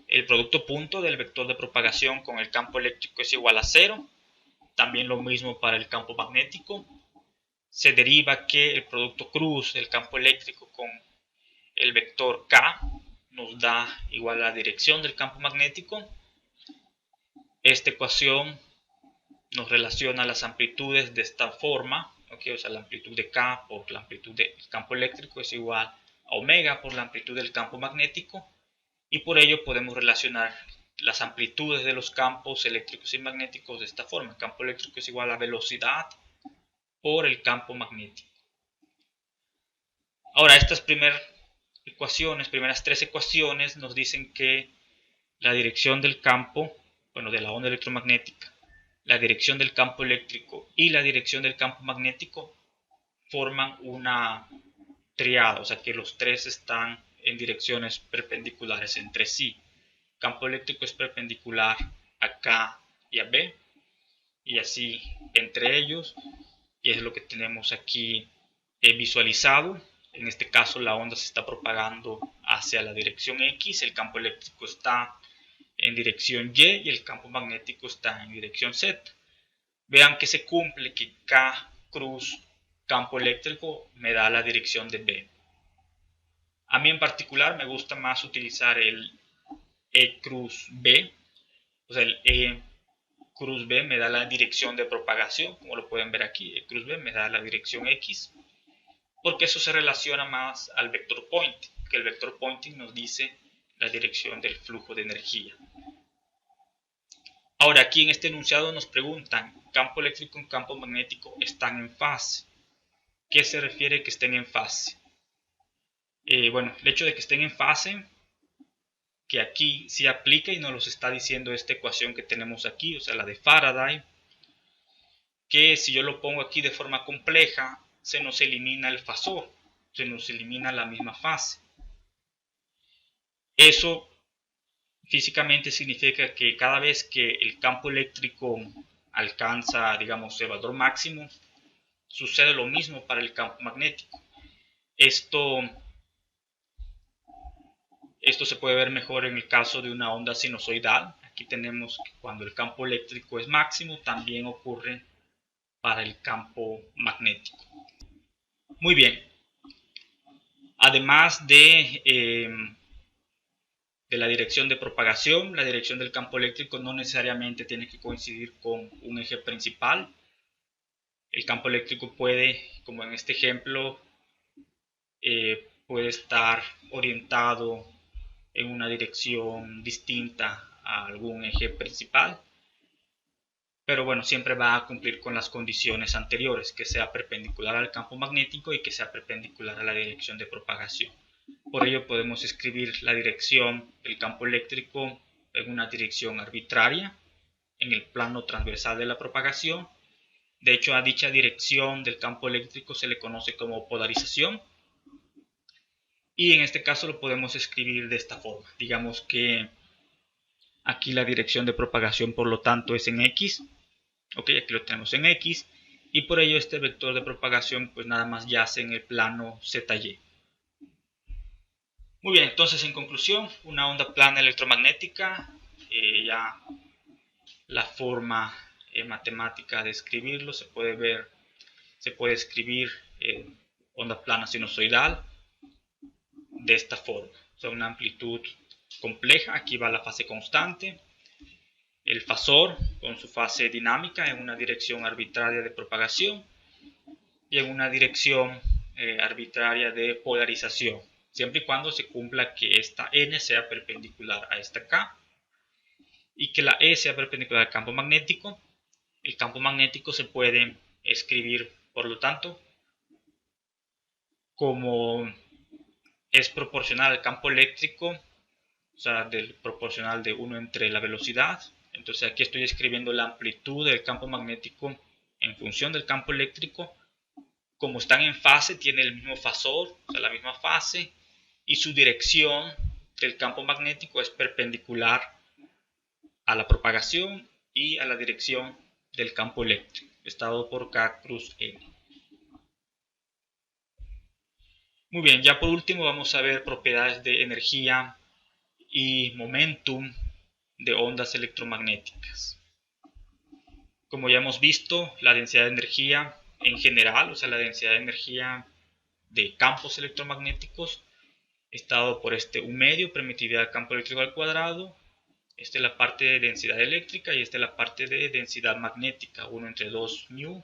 [SPEAKER 1] el producto punto del vector de propagación con el campo eléctrico es igual a 0. También lo mismo para el campo magnético. Se deriva que el producto cruz del campo eléctrico con el vector K nos da igual a la dirección del campo magnético. Esta ecuación nos relaciona las amplitudes de esta forma, ¿okay? O sea, la amplitud de K por la amplitud del campo eléctrico es igual a omega por la amplitud del campo magnético, y por ello podemos relacionar las amplitudes de los campos eléctricos y magnéticos de esta forma. El campo eléctrico es igual a velocidad por el campo magnético. Ahora, estas primeras tres ecuaciones nos dicen que la dirección del campo, bueno, de la onda electromagnética, la dirección del campo eléctrico y la dirección del campo magnético forman una triada, o sea que los tres están en direcciones perpendiculares entre sí. El campo eléctrico es perpendicular a K y a B, y así entre ellos, y es lo que tenemos aquí visualizado. En este caso la onda se está propagando hacia la dirección X, el campo eléctrico está en dirección Y y el campo magnético está en dirección Z. Vean que se cumple que K cruz campo eléctrico me da la dirección de B. A mí en particular me gusta más utilizar el E cruz B, o sea, el E cruz B me da la dirección de propagación, como lo pueden ver aquí, E cruz B me da la dirección X, porque eso se relaciona más al vector pointing, que el vector pointing nos dice la dirección del flujo de energía. Ahora, aquí en este enunciado nos preguntan, campo eléctrico y campo magnético están en fase. ¿Qué se refiere que estén en fase? Bueno, el hecho de que estén en fase, que aquí sí aplica y nos lo está diciendo esta ecuación que tenemos aquí, o sea, la de Faraday, que si yo lo pongo aquí de forma compleja, se nos elimina el fasor, se nos elimina la misma fase. Eso físicamente significa que cada vez que el campo eléctrico alcanza, digamos, el valor máximo, sucede lo mismo para el campo magnético. Esto se puede ver mejor en el caso de una onda sinusoidal. Aquí tenemos que cuando el campo eléctrico es máximo, también ocurre para el campo magnético. Muy bien. Además de la dirección de propagación, la dirección del campo eléctrico no necesariamente tiene que coincidir con un eje principal. El campo eléctrico puede, como en este ejemplo, puede estar orientado en una dirección distinta a algún eje principal, pero bueno, siempre va a cumplir con las condiciones anteriores, que sea perpendicular al campo magnético y que sea perpendicular a la dirección de propagación. Por ello podemos escribir la dirección del campo eléctrico en una dirección arbitraria en el plano transversal de la propagación. De hecho, a dicha dirección del campo eléctrico se le conoce como polarización. Y en este caso lo podemos escribir de esta forma. Digamos que aquí la dirección de propagación, por lo tanto, es en X. Ok, aquí lo tenemos en X. Y por ello este vector de propagación pues nada más yace en el plano ZY. Muy bien, entonces en conclusión, una onda plana electromagnética, ya la forma matemática de escribirlo se puede ver, se puede escribir onda plana sinusoidal de esta forma, o sea, una amplitud compleja. Aquí va la fase constante, el fasor con su fase dinámica en una dirección arbitraria de propagación y en una dirección arbitraria de polarización, siempre y cuando se cumpla que esta N sea perpendicular a esta K y que la E sea perpendicular al campo magnético. El campo magnético se puede escribir, por lo tanto, como es proporcional al campo eléctrico, o sea, proporcional de 1 entre la velocidad. Entonces aquí estoy escribiendo la amplitud del campo magnético en función del campo eléctrico. Como están en fase, tiene el mismo fasor, o sea, la misma fase, y su dirección del campo magnético es perpendicular a la propagación y a la dirección del campo eléctrico, estado por K cruz N. Muy bien, ya por último vamos a ver propiedades de energía y momentum de ondas electromagnéticas. Como ya hemos visto, la densidad de energía en general, o sea, la densidad de energía de campos electromagnéticos, está dado por este U medio, permitividad del campo eléctrico al cuadrado. Esta es la parte de densidad eléctrica y esta es la parte de densidad magnética, 1 entre 2 μ,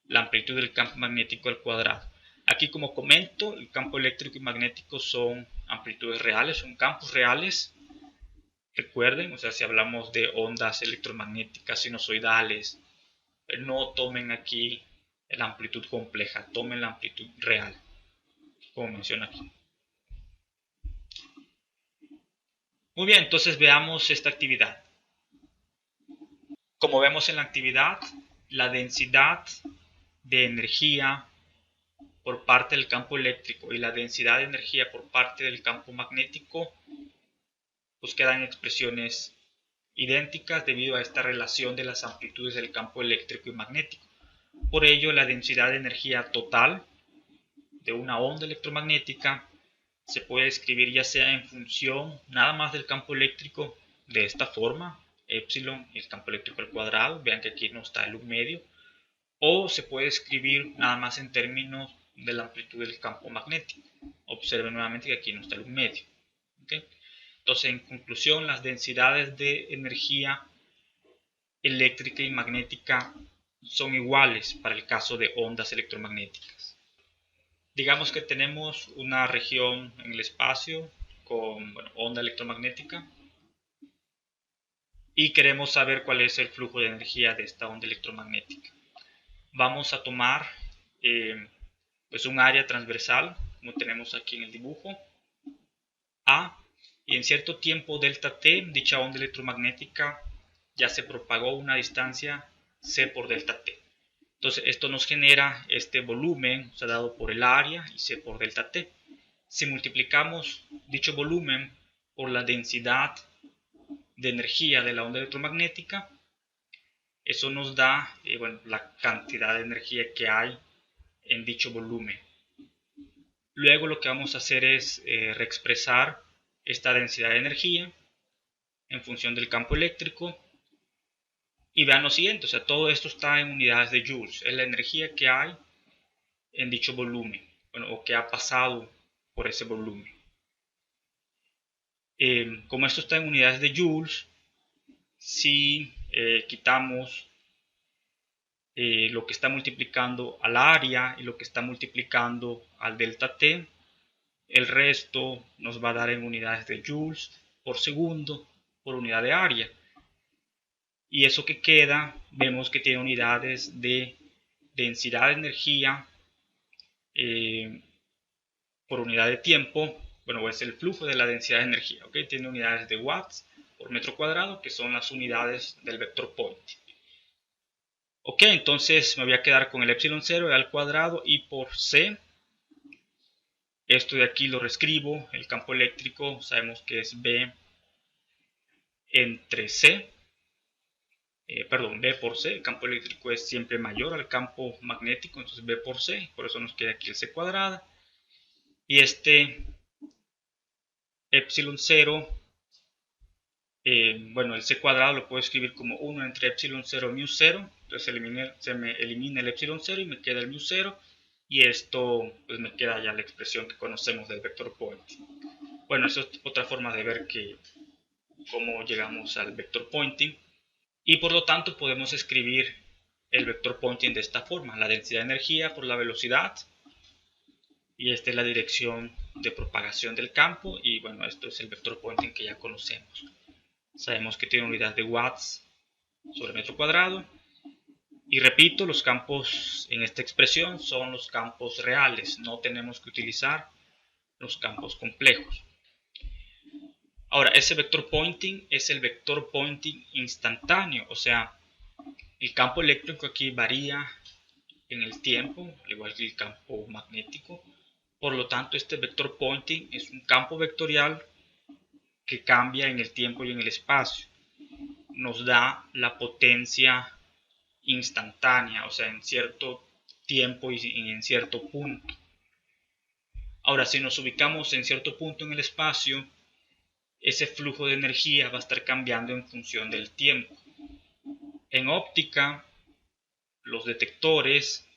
[SPEAKER 1] la amplitud del campo magnético al cuadrado. Aquí, como comento, el campo eléctrico y magnético son amplitudes reales, son campos reales. Recuerden, o sea, si hablamos de ondas electromagnéticas sinusoidales, no tomen aquí la amplitud compleja, tomen la amplitud real, como menciona aquí. Muy bien, entonces veamos esta actividad. Como vemos en la actividad, la densidad de energía por parte del campo eléctrico y la densidad de energía por parte del campo magnético pues quedan expresiones idénticas debido a esta relación de las amplitudes del campo eléctrico y magnético. Por ello, la densidad de energía total de una onda electromagnética se puede escribir ya sea en función nada más del campo eléctrico de esta forma, epsilon, el campo eléctrico al cuadrado, vean que aquí no está el medio, o se puede escribir nada más en términos de la amplitud del campo magnético. Observen nuevamente que aquí no está el medio. ¿Okay? Entonces, en conclusión, las densidades de energía eléctrica y magnética son iguales para el caso de ondas electromagnéticas. Digamos que tenemos una región en el espacio con onda electromagnética y queremos saber cuál es el flujo de energía de esta onda electromagnética. Vamos a tomar pues un área transversal, como tenemos aquí en el dibujo, A, y en cierto tiempo delta t, dicha onda electromagnética ya se propagó una distancia c por delta t. Entonces esto nos genera este volumen, o sea, dado por el área y c por delta t. Si multiplicamos dicho volumen por la densidad de energía de la onda electromagnética, eso nos da la cantidad de energía que hay en dicho volumen. Luego lo que vamos a hacer es reexpresar esta densidad de energía en función del campo eléctrico. Y vean lo siguiente, o sea, todo esto está en unidades de joules. Es la energía que hay en dicho volumen, o que ha pasado por ese volumen. Como esto está en unidades de joules, si quitamos lo que está multiplicando al área y lo que está multiplicando al delta t, el resto nos va a dar en unidades de joules por segundo por unidad de área. Y eso que queda, vemos que tiene unidades de densidad de energía por unidad de tiempo. Bueno, es el flujo de la densidad de energía. ¿Okay? Tiene unidades de watts por metro cuadrado, que son las unidades del vector Poynting. Ok, entonces me voy a quedar con el epsilon 0 al cuadrado y por c. Esto de aquí lo reescribo. El campo eléctrico sabemos que es B entre C. B por C, el campo eléctrico es siempre mayor al campo magnético, entonces B por C, por eso nos queda aquí el C cuadrada. Y este epsilon 0, el C cuadrado lo puedo escribir como 1 entre epsilon 0 mu 0, entonces se me elimina el epsilon 0 y me queda el mu 0, y esto pues me queda ya la expresión que conocemos del vector Poynting. Bueno, esa es otra forma de ver cómo llegamos al vector Poynting. Y por lo tanto podemos escribir el vector Poynting de esta forma, la densidad de energía por la velocidad, y esta es la dirección de propagación del campo, y bueno, esto es el vector Poynting que ya conocemos. Sabemos que tiene unidad de watts sobre metro cuadrado, y repito, los campos en esta expresión son los campos reales, no tenemos que utilizar los campos complejos. Ahora, ese vector Poynting es el vector Poynting instantáneo, o sea, el campo eléctrico aquí varía en el tiempo, al igual que el campo magnético. Por lo tanto, este vector Poynting es un campo vectorial que cambia en el tiempo y en el espacio. Nos da la potencia instantánea, o sea, en cierto tiempo y en cierto punto. Ahora, si nos ubicamos en cierto punto en el espacio, ese flujo de energía va a estar cambiando en función del tiempo. En óptica, los detectores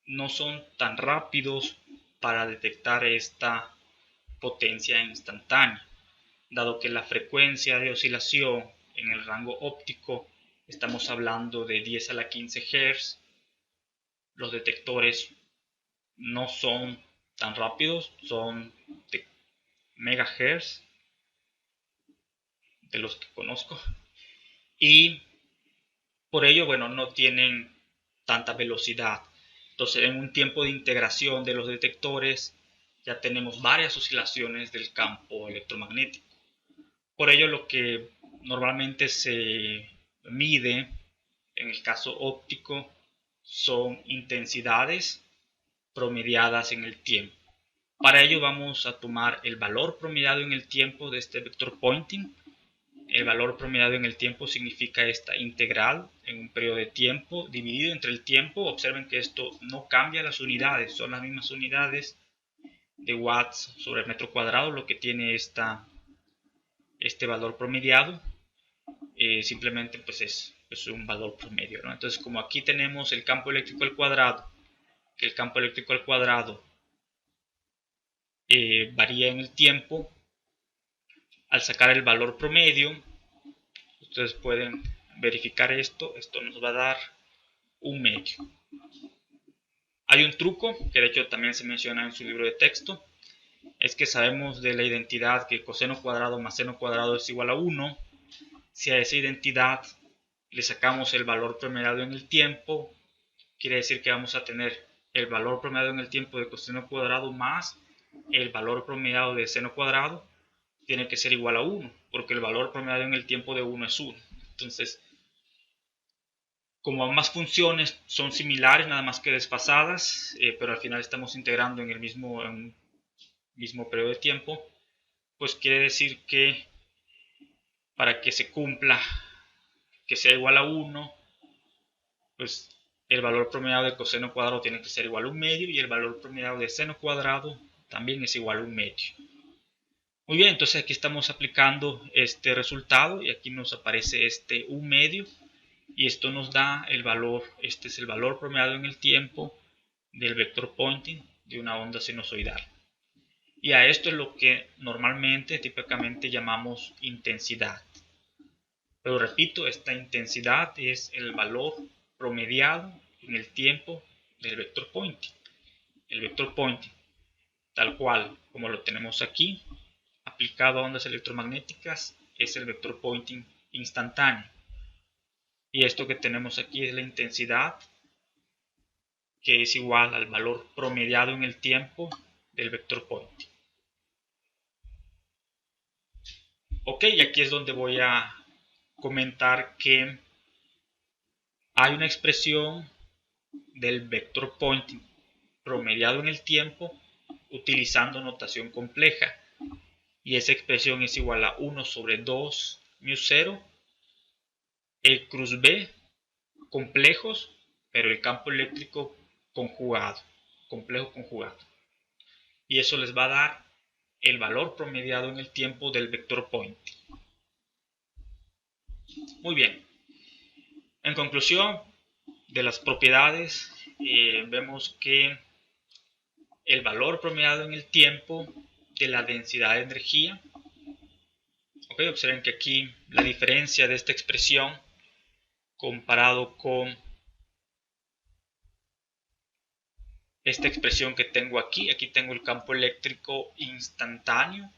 [SPEAKER 1] no son tan rápidos para detectar esta potencia instantánea, dado que la frecuencia de oscilación en el rango óptico estamos hablando de 10 a la 15 Hz. Los detectores no son tan rápidos, son de megahertz, de los que conozco, y por ello, no tienen tanta velocidad. Entonces, en un tiempo de integración de los detectores, ya tenemos varias oscilaciones del campo electromagnético. Por ello, lo que normalmente se mide en el caso óptico son intensidades promediadas en el tiempo. Para ello vamos a tomar el valor promediado en el tiempo de este vector Poynting, el valor promediado en el tiempo significa esta integral en un periodo de tiempo dividido entre el tiempo. Observen que esto no cambia las unidades, son las mismas unidades de watts sobre el metro cuadrado lo que tiene este valor promediado. Simplemente pues es un valor promedio, ¿no? Entonces, como aquí tenemos el campo eléctrico al cuadrado, que el campo eléctrico al cuadrado varía en el tiempo, al sacar el valor promedio, ustedes pueden verificar esto nos va a dar un medio. Hay un truco que de hecho también se menciona en su libro de texto, es que sabemos de la identidad que coseno cuadrado más seno cuadrado es igual a 1. Si a esa identidad le sacamos el valor promediado en el tiempo, quiere decir que vamos a tener el valor promediado en el tiempo de coseno cuadrado más el valor promediado de seno cuadrado, tiene que ser igual a 1, porque el valor promediado en el tiempo de 1 es 1. Entonces, como ambas funciones son similares, nada más que desfasadas, pero al final estamos integrando en un mismo periodo de tiempo, pues quiere decir que para que se cumpla que sea igual a 1, pues el valor promediado de coseno cuadrado tiene que ser igual a un medio y el valor promediado de seno cuadrado también es igual a un medio. Muy bien, entonces aquí estamos aplicando este resultado y aquí nos aparece este un medio y esto nos da el valor, este es el valor promediado en el tiempo del vector Poynting de una onda sinusoidal. Y a esto es lo que normalmente, típicamente llamamos intensidad. Pero repito, esta intensidad es el valor promediado en el tiempo del vector Poynting. El vector Poynting, tal cual como lo tenemos aquí, aplicado a ondas electromagnéticas, es el vector Poynting instantáneo. Y esto que tenemos aquí es la intensidad, que es igual al valor promediado en el tiempo del vector Poynting. Ok, y aquí es donde voy a comentar que hay una expresión del vector Poynting promediado en el tiempo utilizando notación compleja. Y esa expresión es igual a 1 sobre 2 μ0 el cruz B complejos, pero el campo eléctrico conjugado, complejo conjugado. Y eso les va a dar el valor promediado en el tiempo del vector Poynting. Muy bien. En conclusión de las propiedades, vemos que el valor promediado en el tiempo de la densidad de energía. Okay, observen que aquí la diferencia de esta expresión comparado con esta expresión que tengo aquí tengo el campo eléctrico instantáneo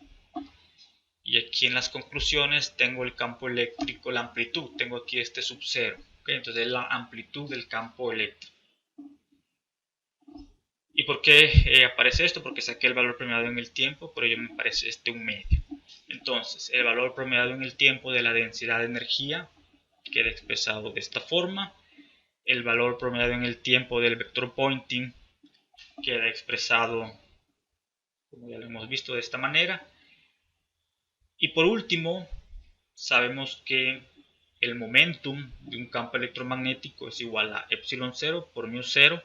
[SPEAKER 1] y aquí en las conclusiones tengo el campo eléctrico, la amplitud, tengo aquí este sub 0, ¿okay? Entonces es la amplitud del campo eléctrico. ¿Y por qué aparece esto? Porque saqué el valor promediado en el tiempo, por ello me aparece este un medio. Entonces, el valor promediado en el tiempo de la densidad de energía queda expresado de esta forma. El valor promediado en el tiempo del vector Poynting queda expresado, como ya lo hemos visto, de esta manera. Y por último, sabemos que el momentum de un campo electromagnético es igual a epsilon 0 por mu 0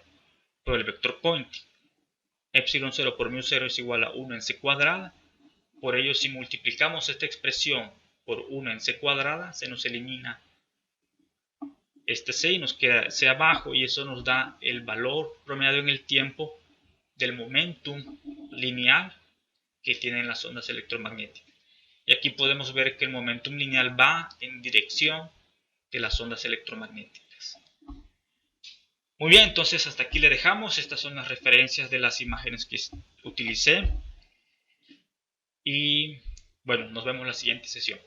[SPEAKER 1] por el vector Poynting. Epsilon 0 por mu 0 es igual a 1 en c cuadrada. Por ello, si multiplicamos esta expresión por 1 en c cuadrada, se nos elimina este c y nos queda c abajo, y eso nos da el valor promediado en el tiempo del momentum lineal que tienen las ondas electromagnéticas. Y aquí podemos ver que el momentum lineal va en dirección de las ondas electromagnéticas. Muy bien, entonces hasta aquí le dejamos. Estas son las referencias de las imágenes que utilicé. Y bueno, nos vemos en la siguiente sesión.